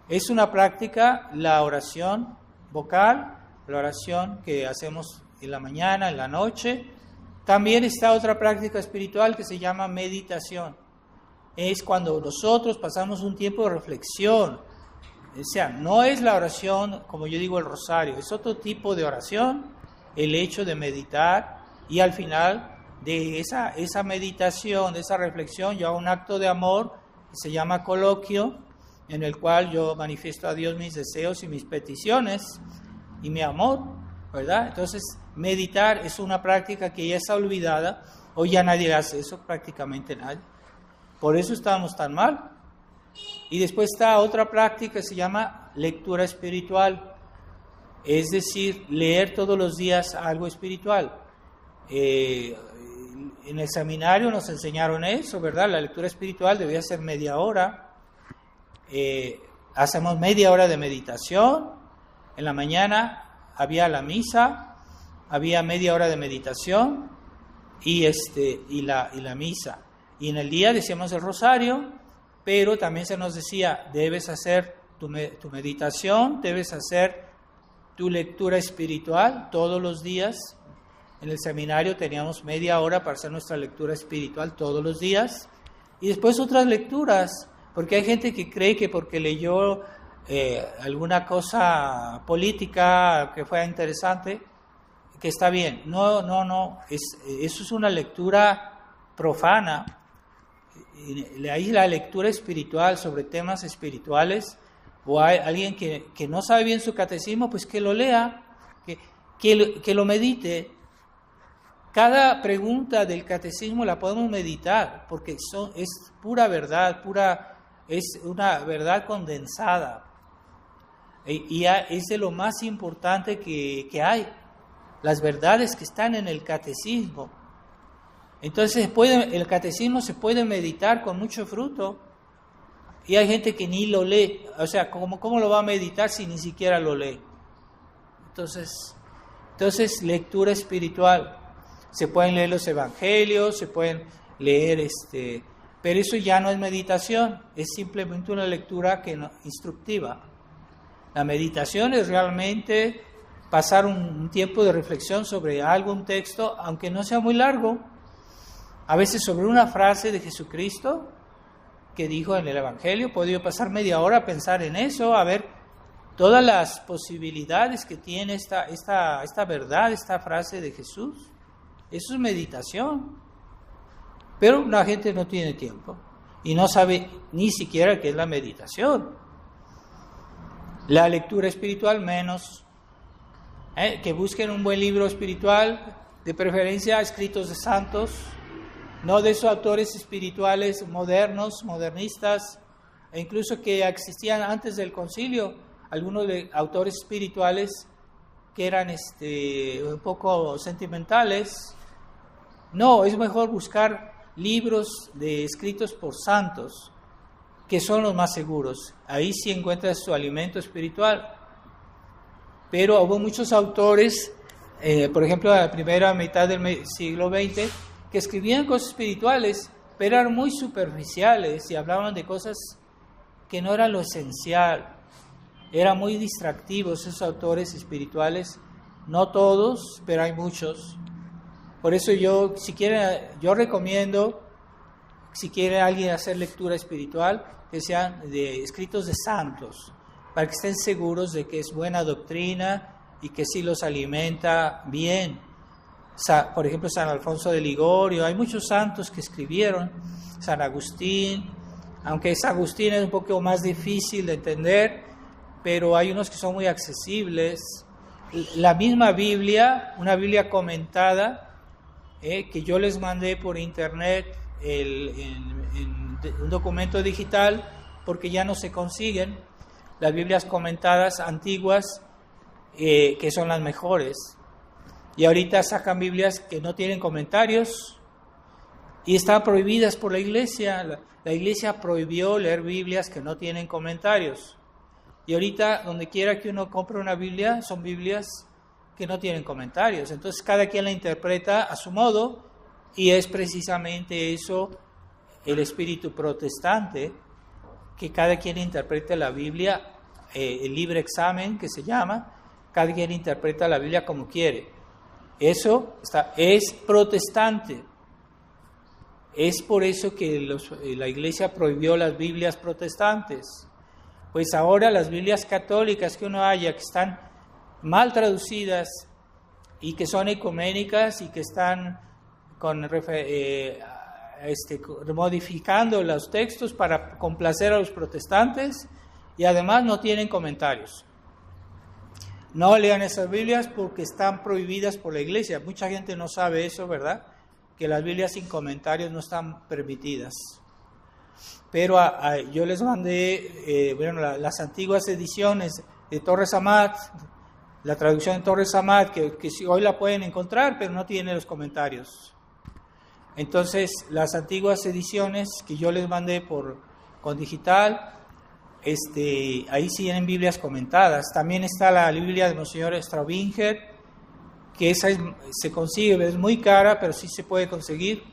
es una práctica, la oración vocal, la oración que hacemos en la mañana, en la noche. También está otra práctica espiritual que se llama meditación. Es cuando nosotros pasamos un tiempo de reflexión. O sea, no es la oración, como yo digo, el rosario, es otro tipo de oración, el hecho de meditar, y al final de esa meditación, de esa reflexión, yo hago un acto de amor que se llama coloquio, en el cual yo manifiesto a Dios mis deseos y mis peticiones y mi amor, ¿verdad? Entonces, meditar es una práctica que ya está olvidada, hoy ya nadie hace eso, prácticamente nadie. Por eso estamos tan mal. Y después está otra práctica que se llama lectura espiritual, es decir, leer todos los días algo espiritual. En el seminario nos enseñaron eso, ¿verdad? La lectura espiritual debía ser media hora. Hacemos media hora de meditación. En la mañana había la misa, había media hora de meditación y la misa. Y en el día decíamos el rosario, pero también se nos decía, debes hacer tu meditación, debes hacer tu lectura espiritual todos los días. En el seminario teníamos media hora para hacer nuestra lectura espiritual todos los días. Y después otras lecturas, porque hay gente que cree que porque leyó alguna cosa política que fue interesante, que está bien. No. Eso es una lectura profana. Ahí la lectura espiritual sobre temas espirituales, o hay alguien que no sabe bien su catecismo, pues que lo lea, que lo medite, cada pregunta del catecismo la podemos meditar, porque es pura verdad, es una verdad condensada. Y es de lo más importante que hay, las verdades que están en el catecismo. Entonces el catecismo se puede meditar con mucho fruto, y hay gente que ni lo lee. O sea, ¿cómo lo va a meditar si ni siquiera lo lee? Entonces lectura espiritual. Se pueden leer los evangelios, se pueden leer, pero eso ya no es meditación, es simplemente una lectura instructiva. La meditación es realmente pasar un tiempo de reflexión sobre algún texto, aunque no sea muy largo, a veces sobre una frase de Jesucristo que dijo en el evangelio. Puedo pasar media hora a pensar en eso, a ver todas las posibilidades que tiene esta verdad, esta frase de Jesús. Eso es meditación. Pero la gente no tiene tiempo y no sabe ni siquiera qué es la meditación. La lectura espiritual menos. Que busquen un buen libro espiritual, de preferencia escritos de santos, no de esos autores espirituales modernos, modernistas, e incluso que existían antes del concilio, algunos autores espirituales que eran un poco sentimentales. No, es mejor buscar libros escritos por santos, que son los más seguros. Ahí sí encuentras su alimento espiritual. Pero hubo muchos autores, por ejemplo, a la primera mitad del siglo XX, que escribían cosas espirituales, pero eran muy superficiales y hablaban de cosas que no eran lo esencial. Eran muy distractivos esos autores espirituales. No todos, pero hay muchos. Por eso yo recomiendo, si quiere alguien hacer lectura espiritual, que sean de escritos de santos, para que estén seguros de que es buena doctrina y que sí los alimenta bien. Por ejemplo, San Alfonso de Ligorio, hay muchos santos que escribieron, San Agustín, aunque San Agustín es un poco más difícil de entender, pero hay unos que son muy accesibles. La misma Biblia, una Biblia comentada, que yo les mandé por internet en un documento digital, porque ya no se consiguen las Biblias comentadas antiguas, que son las mejores. Y ahorita sacan Biblias que no tienen comentarios y están prohibidas por la Iglesia. La Iglesia prohibió leer Biblias que no tienen comentarios. Y ahorita, donde quiera que uno compre una Biblia, son Biblias que no tienen comentarios. Entonces cada quien la interpreta a su modo, y es precisamente eso el espíritu protestante, que cada quien interprete la Biblia, el libre examen que se llama, cada quien interpreta la Biblia como quiere. Eso es protestante. Es por eso que la Iglesia prohibió las Biblias protestantes. Pues ahora las Biblias católicas que uno haya, que están mal traducidas y que son ecuménicas y que están modificando los textos para complacer a los protestantes, y además no tienen comentarios. No lean esas Biblias porque están prohibidas por la Iglesia. Mucha gente no sabe eso, ¿verdad? Que las Biblias sin comentarios no están permitidas. Pero yo les mandé las antiguas ediciones de Torres Amat, la traducción de Torres Amat, que hoy la pueden encontrar, pero no tiene los comentarios. Entonces, las antiguas ediciones que yo les mandé con digital, ahí sí tienen Biblias comentadas. También está la Biblia de Monseñor Straubinger, que esa se consigue, es muy cara, pero sí se puede conseguir,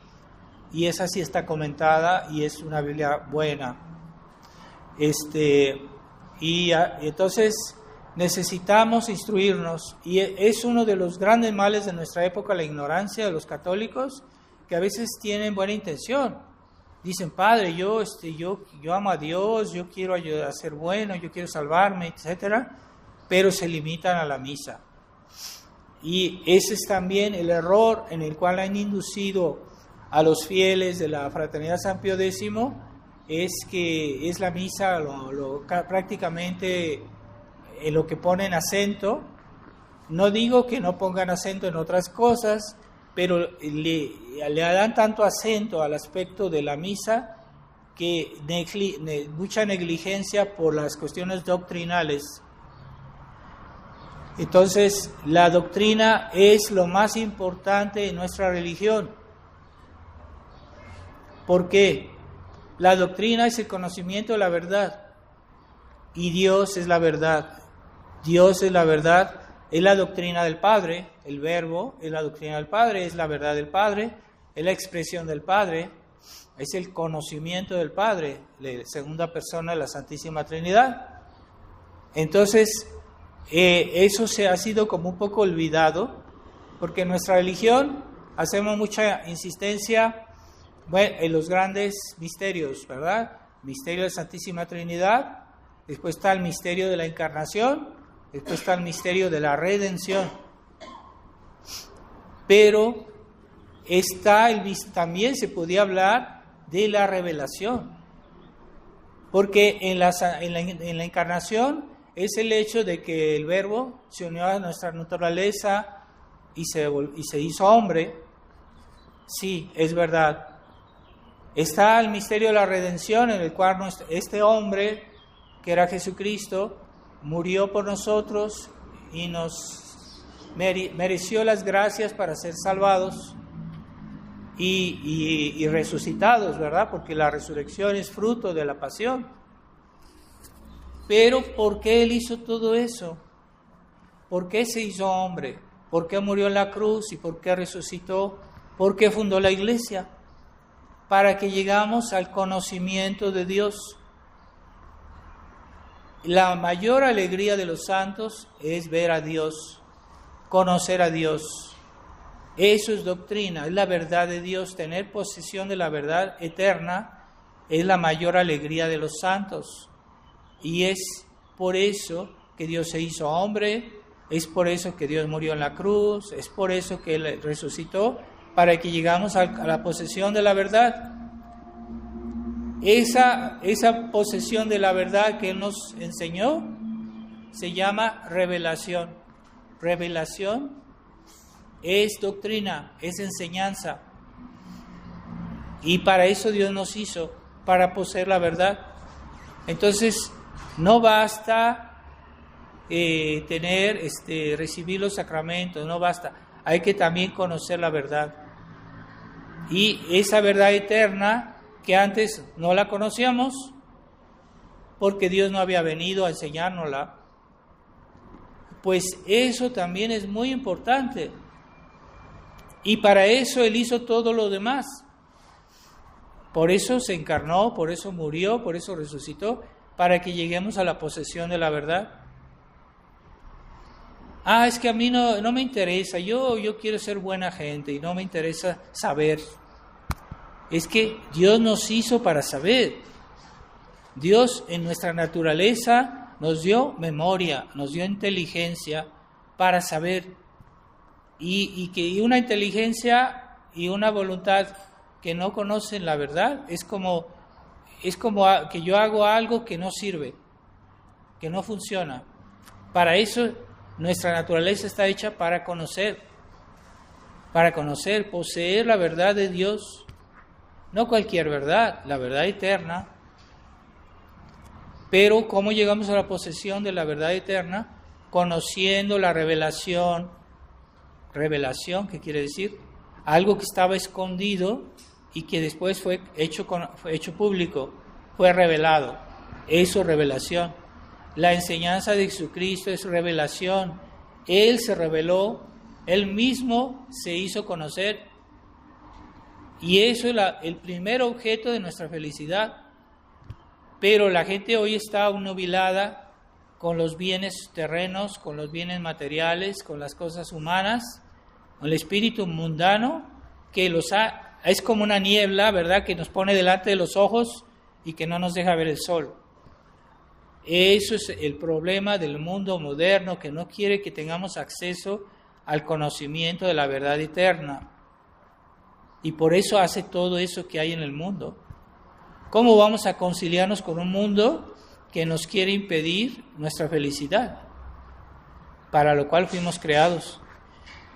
y esa sí está comentada y es una Biblia buena. Y entonces necesitamos instruirnos, y es uno de los grandes males de nuestra época, la ignorancia de los católicos, que a veces tienen buena intención. Dicen, Padre, yo amo a Dios, yo quiero ayudar a ser bueno, yo quiero salvarme, etcétera, pero se limitan a la misa. Y ese es también el error en el cual han inducido a los fieles de la Fraternidad San Pío X, es que es la misa prácticamente en lo que ponen acento. No digo que no pongan acento en otras cosas, pero le dan tanto acento al aspecto de la misa que mucha negligencia por las cuestiones doctrinales. Entonces, la doctrina es lo más importante en nuestra religión. ¿Por qué? La doctrina es el conocimiento de la verdad y Dios es la verdad. Dios es la verdad, es la doctrina del Padre, el Verbo es la doctrina del Padre, es la verdad del Padre, es la expresión del Padre, es el conocimiento del Padre, la segunda persona de la Santísima Trinidad. Entonces, eso se ha sido como un poco olvidado, porque en nuestra religión hacemos mucha insistencia en los grandes misterios, ¿verdad? Misterio de la Santísima Trinidad, después está el misterio de la Encarnación, después está el misterio de la redención. Pero también se podía hablar de la revelación, porque en la Encarnación es el hecho de que el Verbo se unió a nuestra naturaleza y se hizo hombre. Sí, es verdad. Está el misterio de la redención, en el cual este hombre, que era Jesucristo, murió por nosotros y nos mereció las gracias para ser salvados y resucitados, ¿verdad? Porque la resurrección es fruto de la pasión. Pero ¿por qué Él hizo todo eso? ¿Por qué se hizo hombre? ¿Por qué murió en la cruz y por qué resucitó? ¿Por qué fundó la iglesia? Para que llegamos al conocimiento de Dios. La mayor alegría de los santos es ver a Dios, conocer a Dios. Eso es doctrina, es la verdad de Dios. Tener posesión de la verdad eterna es la mayor alegría de los santos. Y es por eso que Dios se hizo hombre, es por eso que Dios murió en la cruz, es por eso que Él resucitó, para que llegamos a la posesión de la verdad. Esa posesión de la verdad que Él nos enseñó se llama revelación. Revelación es doctrina, es enseñanza. Y para eso Dios nos hizo, para poseer la verdad. Entonces, no basta recibir los sacramentos, no basta. Hay que también conocer la verdad. Y esa verdad eterna que antes no la conocíamos porque Dios no había venido a enseñárnosla, pues eso también es muy importante. Y para eso Él hizo todo lo demás. Por eso se encarnó, por eso murió, por eso resucitó, para que lleguemos a la posesión de la verdad. Es que a mí no me interesa, yo quiero ser buena gente y no me interesa saber. Es que Dios nos hizo para saber. Dios en nuestra naturaleza nos dio memoria, nos dio inteligencia para saber. Y una inteligencia y una voluntad que no conocen la verdad es como que yo hago algo que no sirve, que no funciona. Para eso nuestra naturaleza está hecha para conocer, poseer la verdad de Dios. No cualquier verdad, la verdad eterna. Pero ¿cómo llegamos a la posesión de la verdad eterna? Conociendo la revelación. Revelación, ¿qué quiere decir? Algo que estaba escondido y que después fue hecho público, fue revelado. Eso es revelación. La enseñanza de Jesucristo es revelación. Él se reveló, Él mismo se hizo conocer. Y eso es el primer objeto de nuestra felicidad. Pero la gente hoy está obnubilada con los bienes terrenos, con los bienes materiales, con las cosas humanas, con el espíritu mundano, que es como una niebla, ¿verdad?, que nos pone delante de los ojos y que no nos deja ver el sol. Eso es el problema del mundo moderno, que no quiere que tengamos acceso al conocimiento de la verdad eterna. Y por eso hace todo eso que hay en el mundo. ¿Cómo vamos a conciliarnos con un mundo que nos quiere impedir nuestra felicidad, para lo cual fuimos creados?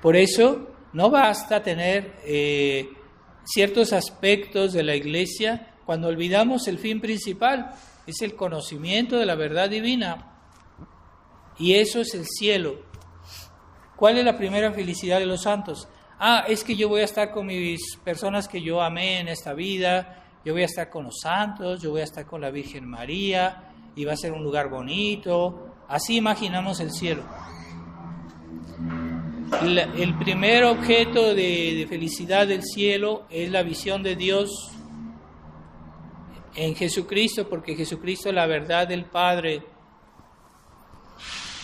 Por eso No basta tener ciertos aspectos de la iglesia cuando olvidamos el fin principal, es el conocimiento de la verdad divina. Y eso es el cielo. ¿Cuál es la primera felicidad de los santos? Es que yo voy a estar con mis personas que yo amé en esta vida, yo voy a estar con los santos, yo voy a estar con la Virgen María, y va a ser un lugar bonito. Así imaginamos el cielo. El primer objeto de felicidad del cielo es la visión de Dios en Jesucristo, porque Jesucristo es la verdad del Padre.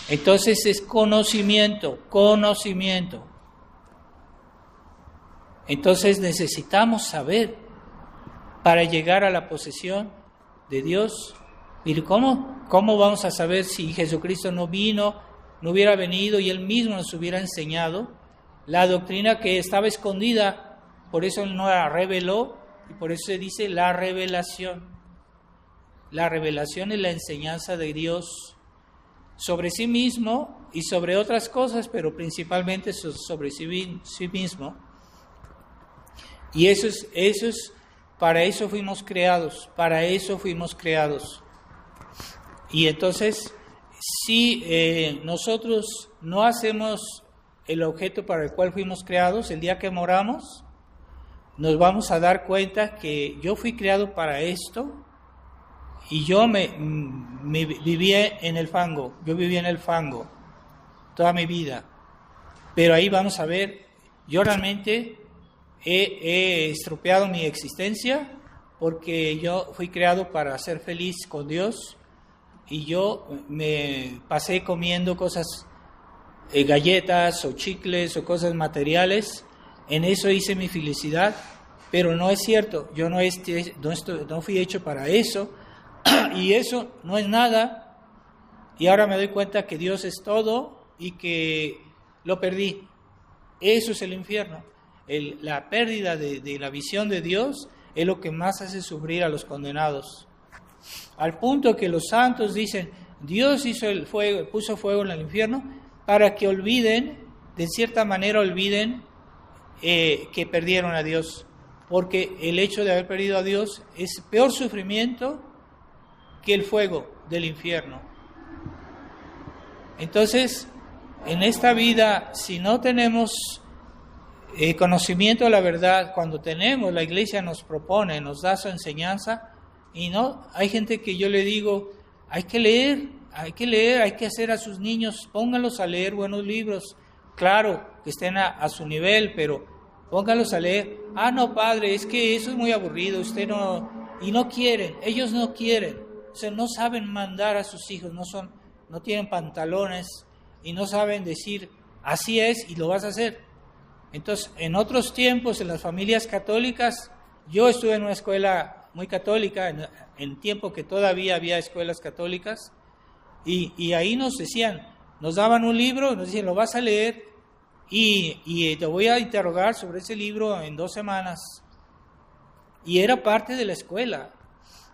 Entonces es conocimiento. Entonces necesitamos saber para llegar a la posesión de Dios. ¿Y cómo vamos a saber si Jesucristo no hubiera venido y Él mismo nos hubiera enseñado la doctrina que estaba escondida? Por eso Él no la reveló, y por eso se dice la revelación. La revelación es la enseñanza de Dios sobre sí mismo y sobre otras cosas, pero principalmente sobre sí mismo. Y eso es, para eso fuimos creados. Y entonces, si nosotros no hacemos el objeto para el cual fuimos creados, el día que moramos, nos vamos a dar cuenta que yo fui creado para esto y yo me viví en el fango. Yo viví en el fango toda mi vida. Pero ahí vamos a ver, yo realmente he estropeado mi existencia porque yo fui creado para ser feliz con Dios. Y yo me pasé comiendo cosas, galletas o chicles o cosas materiales. En eso hice mi felicidad, pero no es cierto. Yo no fui hecho para eso, y eso no es nada. Y ahora me doy cuenta que Dios es todo y que lo perdí. Eso es el infierno. La pérdida de la visión de Dios es lo que más hace sufrir a los condenados. Al punto que los santos dicen, Dios puso fuego en el infierno para que de cierta manera olviden que perdieron a Dios. Porque el hecho de haber perdido a Dios es peor sufrimiento que el fuego del infierno. Entonces, en esta vida, si no tenemos conocimiento de la verdad, cuando la iglesia nos propone, nos da su enseñanza, y no, hay gente que yo le digo, hay que leer, hay que hacer a sus niños, pónganlos a leer buenos libros, claro, que estén a su nivel, pero pónganlos a leer. No, padre, es que eso es muy aburrido, ellos no quieren, o sea, no saben mandar a sus hijos, no tienen pantalones, y no saben decir, así es, y lo vas a hacer. Entonces, en otros tiempos, en las familias católicas, yo estuve en una escuela muy católica, en tiempo que todavía había escuelas católicas, y ahí nos daban un libro, nos decían, lo vas a leer, y te voy a interrogar sobre ese libro en 2 semanas. Y era parte de la escuela,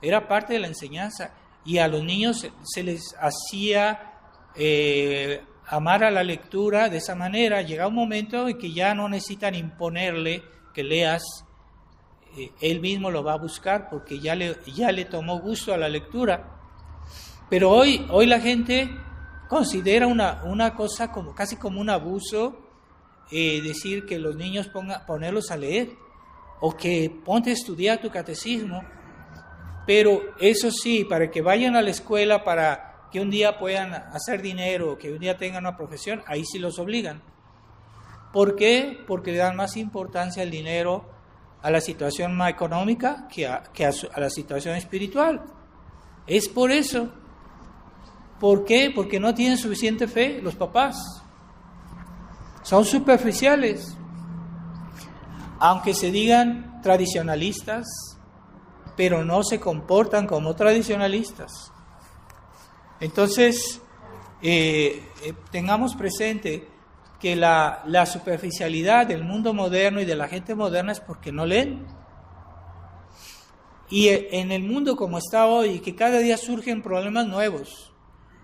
era parte de la enseñanza, y a los niños se les hacía amar a la lectura de esa manera. Llega un momento en que ya no necesitan imponerle que leas, él mismo lo va a buscar porque ya le tomó gusto a la lectura. Pero hoy la gente considera una cosa casi como un abuso, decir que los niños ponerlos a leer, o que ponte a estudiar tu catecismo. Pero eso sí, para que vayan a la escuela, para que un día puedan hacer dinero, que un día tengan una profesión, ahí sí los obligan. ¿Por qué? Porque le dan más importancia al dinero, a la situación más económica que a la situación espiritual. Es por eso. ¿Por qué? Porque no tienen suficiente fe los papás. Son superficiales. Aunque se digan tradicionalistas, pero no se comportan como tradicionalistas. Entonces, tengamos presente que la superficialidad del mundo moderno y de la gente moderna es porque no leen. Y en el mundo como está hoy, que cada día surgen problemas nuevos,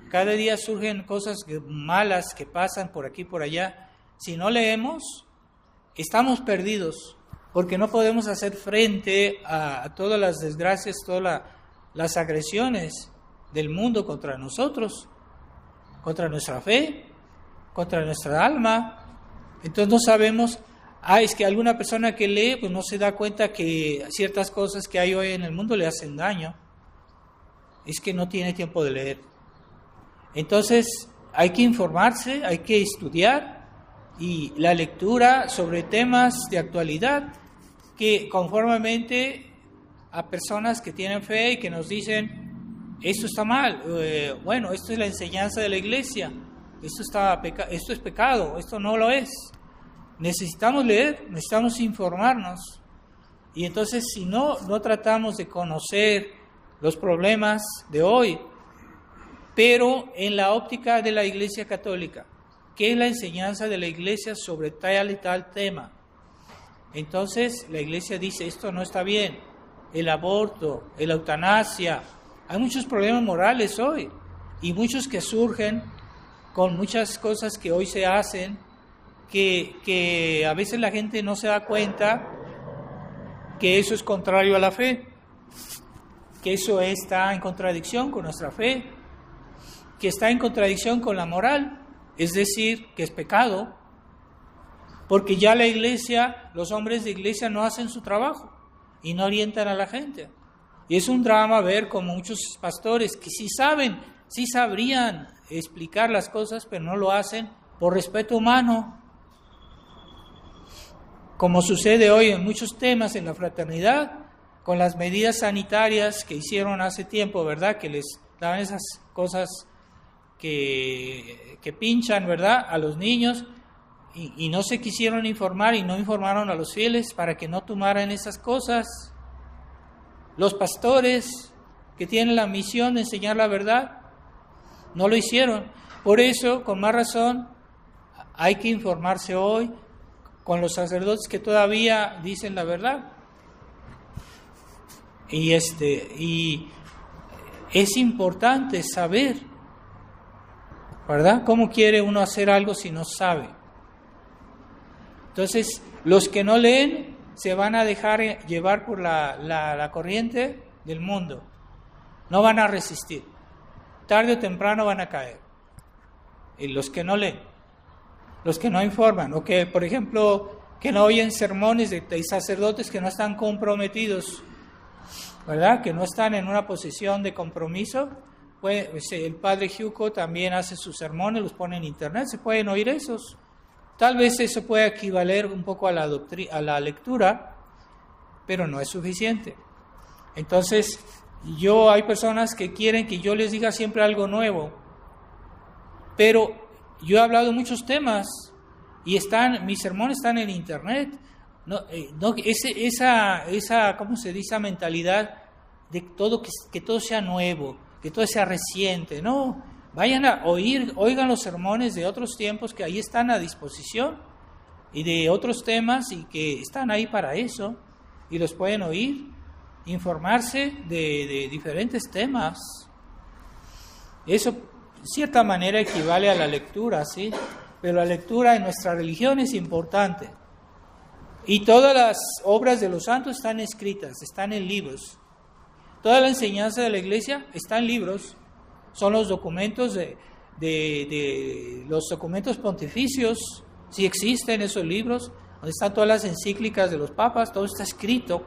cada día surgen cosas malas que pasan por aquí y por allá, si no leemos, estamos perdidos, porque no podemos hacer frente a todas las desgracias, todas las agresiones del mundo contra nosotros, contra nuestra fe, contra nuestra alma. Entonces no sabemos, es que alguna persona que lee pues no se da cuenta que ciertas cosas que hay hoy en el mundo le hacen daño. Es que no tiene tiempo de leer. Entonces hay que informarse, hay que estudiar, y la lectura sobre temas de actualidad que conformemente a personas que tienen fe y que nos dicen, esto está mal, bueno, esto es la enseñanza de la iglesia, esto es pecado, esto no lo es. Necesitamos leer, necesitamos informarnos, y entonces si no tratamos de conocer los problemas de hoy, pero en la óptica de la Iglesia Católica, ¿qué es la enseñanza de la Iglesia sobre tal y tal tema? Entonces la Iglesia dice, esto no está bien, el aborto, la eutanasia, hay muchos problemas morales hoy, y muchos que surgen con muchas cosas que hoy se hacen, que a veces la gente no se da cuenta que eso es contrario a la fe, que eso está en contradicción con nuestra fe, que está en contradicción con la moral, es decir, que es pecado, porque ya la iglesia, los hombres de iglesia no hacen su trabajo y no orientan a la gente. Y es un drama ver como muchos pastores que sí sabrían explicar las cosas, pero no lo hacen por respeto humano, como sucede hoy en muchos temas en la fraternidad, con las medidas sanitarias que hicieron hace tiempo, ¿verdad? Que les daban esas cosas que pinchan, ¿verdad?, a los niños, y no se quisieron informar y no informaron a los fieles para que no tomaran esas cosas. Los pastores que tienen la misión de enseñar la verdad no lo hicieron. Por eso, con más razón, hay que informarse hoy con los sacerdotes que todavía dicen la verdad. Y es importante saber, ¿verdad?, cómo quiere uno hacer algo si no sabe. Entonces, los que no leen se van a dejar llevar por la corriente del mundo. No van a resistir. Tarde o temprano van a caer. Y los que no leen, los que no informan, o que, por ejemplo, que no oyen sermones de sacerdotes que no están comprometidos, ¿verdad?, que no están en una posición de compromiso. Pues, el padre Hyuko también hace sus sermones, los pone en internet, se pueden oír esos. Tal vez eso pueda equivaler un poco a la lectura, pero no es suficiente. Entonces, hay personas que quieren que yo les diga siempre algo nuevo, pero yo he hablado de muchos temas y mis sermones están en internet. Esa ¿cómo se dice?, mentalidad de todo que todo sea nuevo, que todo sea reciente. No, vayan a oigan los sermones de otros tiempos que ahí están a disposición, y de otros temas, y que están ahí para eso, y los pueden oír, informarse de diferentes temas. Eso, de cierta manera, equivale a la lectura, ¿sí? Pero la lectura en nuestra religión es importante. Y todas las obras de los santos están escritas, están en libros. Toda la enseñanza de la iglesia está en libros. Son los documentos los documentos pontificios. Sí existen esos libros, donde están todas las encíclicas de los papas, todo está escrito.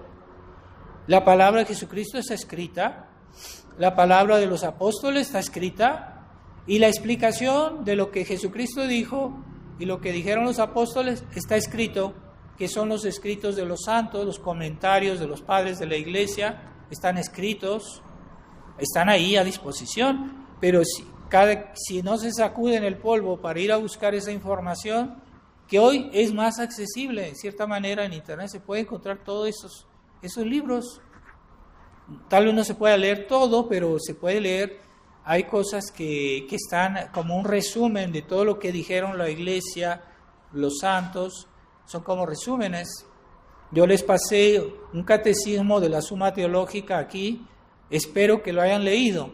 La palabra de Jesucristo está escrita, la palabra de los apóstoles está escrita, y la explicación de lo que Jesucristo dijo y lo que dijeron los apóstoles está escrito, que son los escritos de los santos, los comentarios de los padres de la iglesia, están escritos, están ahí a disposición. Pero si no se sacuden el polvo para ir a buscar esa información, que hoy es más accesible, en cierta manera en internet se puede encontrar todos esos libros. Tal vez no se pueda leer todo, pero se puede leer. Hay cosas que están como un resumen de todo lo que dijeron la iglesia, los santos, son como resúmenes. Yo les pasé un catecismo de la Suma Teológica aquí, espero que lo hayan leído,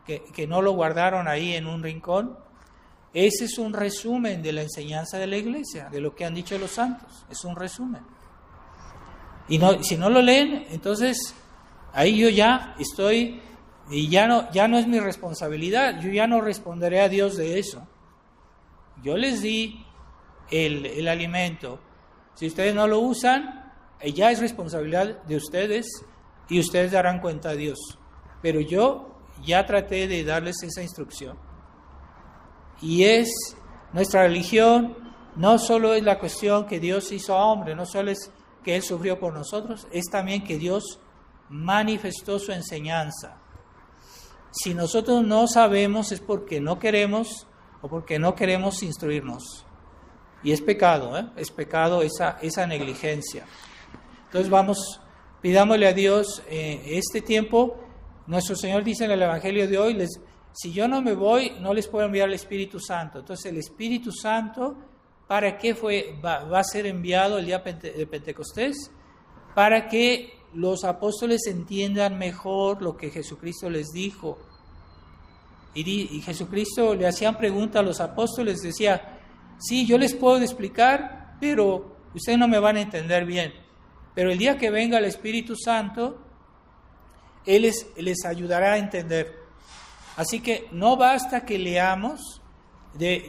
que no lo guardaron ahí en un rincón. ese es un resumen de la enseñanza de la iglesia, de lo que han dicho los santos, es un resumen. Y si no lo leen, entonces ahí yo ya estoy, y ya no es mi responsabilidad, yo ya no responderé a Dios de eso. Yo les di el alimento. Si ustedes no lo usan, ya es responsabilidad de ustedes y ustedes darán cuenta a Dios. Pero yo ya traté de darles esa instrucción. Y es nuestra religión, no solo es la cuestión que Dios hizo a hombre, no solo es que Él sufrió por nosotros, es también que Dios manifestó su enseñanza. Si nosotros no sabemos es porque no queremos o porque no queremos instruirnos. Y es pecado, es pecado esa negligencia. Entonces pidámosle a Dios este tiempo. Nuestro Señor dice en el Evangelio de hoy, si yo no me voy, no les puedo enviar el Espíritu Santo. Entonces el Espíritu Santo, ¿para qué va a ser enviado el día de Pentecostés? Para que los apóstoles entiendan mejor lo que Jesucristo les dijo. Y Jesucristo le hacían preguntas a los apóstoles, decía, sí, yo les puedo explicar, pero ustedes no me van a entender bien. Pero el día que venga el Espíritu Santo, Él les ayudará a entender. Así que no basta que leamos,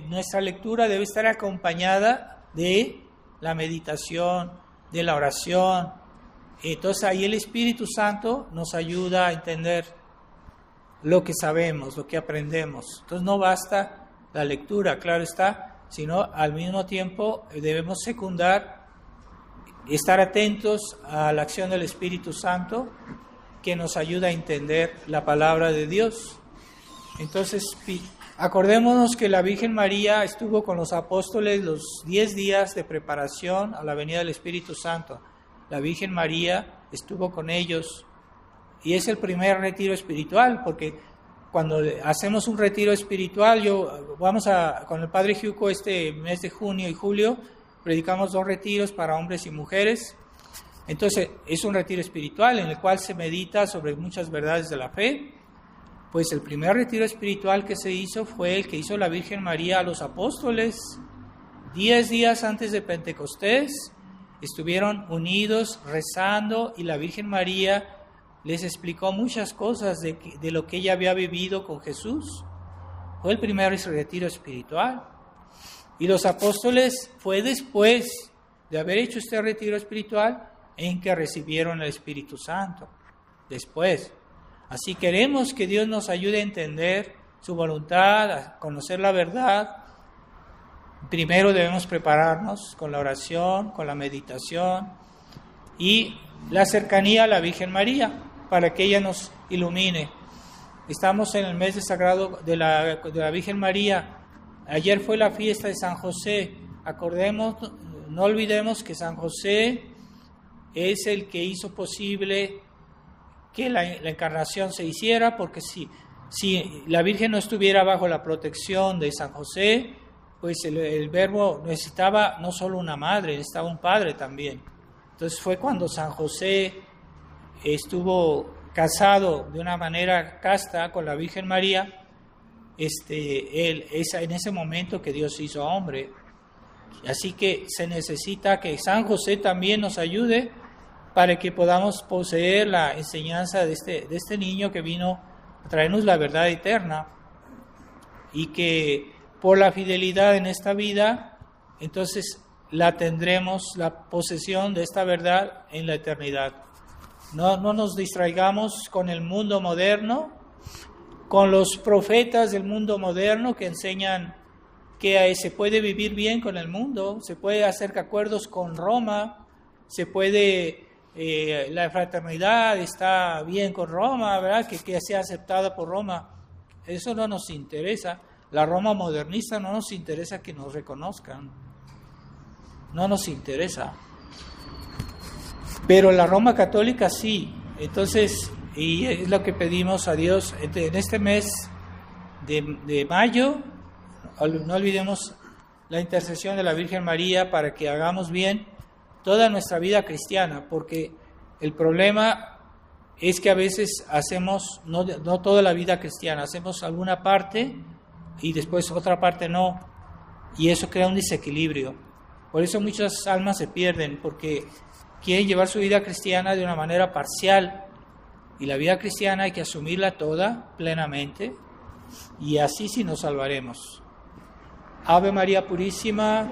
nuestra lectura debe estar acompañada de la meditación, de la oración. Entonces ahí el Espíritu Santo nos ayuda a entender lo que sabemos, lo que aprendemos. Entonces no basta la lectura, claro está, sino al mismo tiempo debemos secundar, estar atentos a la acción del Espíritu Santo que nos ayuda a entender la palabra de Dios. Entonces, acordémonos que la Virgen María estuvo con los apóstoles los 10 días de preparación a la venida del Espíritu Santo. La Virgen María estuvo con ellos y es el primer retiro espiritual, porque cuando hacemos un retiro espiritual, con el Padre Giuco este mes de junio y julio, predicamos 2 retiros para hombres y mujeres. Entonces, es un retiro espiritual en el cual se medita sobre muchas verdades de la fe. Pues el primer retiro espiritual que se hizo fue el que hizo la Virgen María a los apóstoles. 10 días antes de Pentecostés estuvieron unidos rezando y la Virgen María les explicó muchas cosas de lo que ella había vivido con Jesús. Fue el primer retiro espiritual. Y los apóstoles fue después de haber hecho este retiro espiritual en que recibieron el Espíritu Santo. Después. Así queremos que Dios nos ayude a entender su voluntad, a conocer la verdad. Primero debemos prepararnos con la oración, con la meditación y la cercanía a la Virgen María para que ella nos ilumine. Estamos en el mes de sagrado de la Virgen María. Ayer fue la fiesta de San José. No olvidemos que San José es el que hizo posible que la encarnación se hiciera, porque si la Virgen no estuviera bajo la protección de San José, pues el Verbo necesitaba no solo una madre, necesitaba un padre también. Entonces fue cuando San José estuvo casado de una manera casta con la Virgen María, en ese momento que Dios hizo hombre. Así que se necesita que San José también nos ayude para que podamos poseer la enseñanza de este niño que vino a traernos la verdad eterna, y que por la fidelidad en esta vida, entonces tendremos la posesión de esta verdad en la eternidad. No nos distraigamos con el mundo moderno, con los profetas del mundo moderno que enseñan que se puede vivir bien con el mundo, se puede hacer acuerdos con Roma, se puede... la fraternidad está bien con Roma, ¿verdad? Que sea aceptada por Roma. Eso no nos interesa. La Roma modernista no nos interesa que nos reconozcan. No nos interesa. Pero la Roma católica sí. Entonces, y es lo que pedimos a Dios en este mes de mayo. No olvidemos la intercesión de la Virgen María para que hagamos bien toda nuestra vida cristiana, porque el problema es que a veces hacemos, no toda la vida cristiana, hacemos alguna parte y después otra parte no, y eso crea un desequilibrio. Por eso muchas almas se pierden, porque quieren llevar su vida cristiana de una manera parcial, y la vida cristiana hay que asumirla toda, plenamente, y así sí nos salvaremos. Ave María Purísima.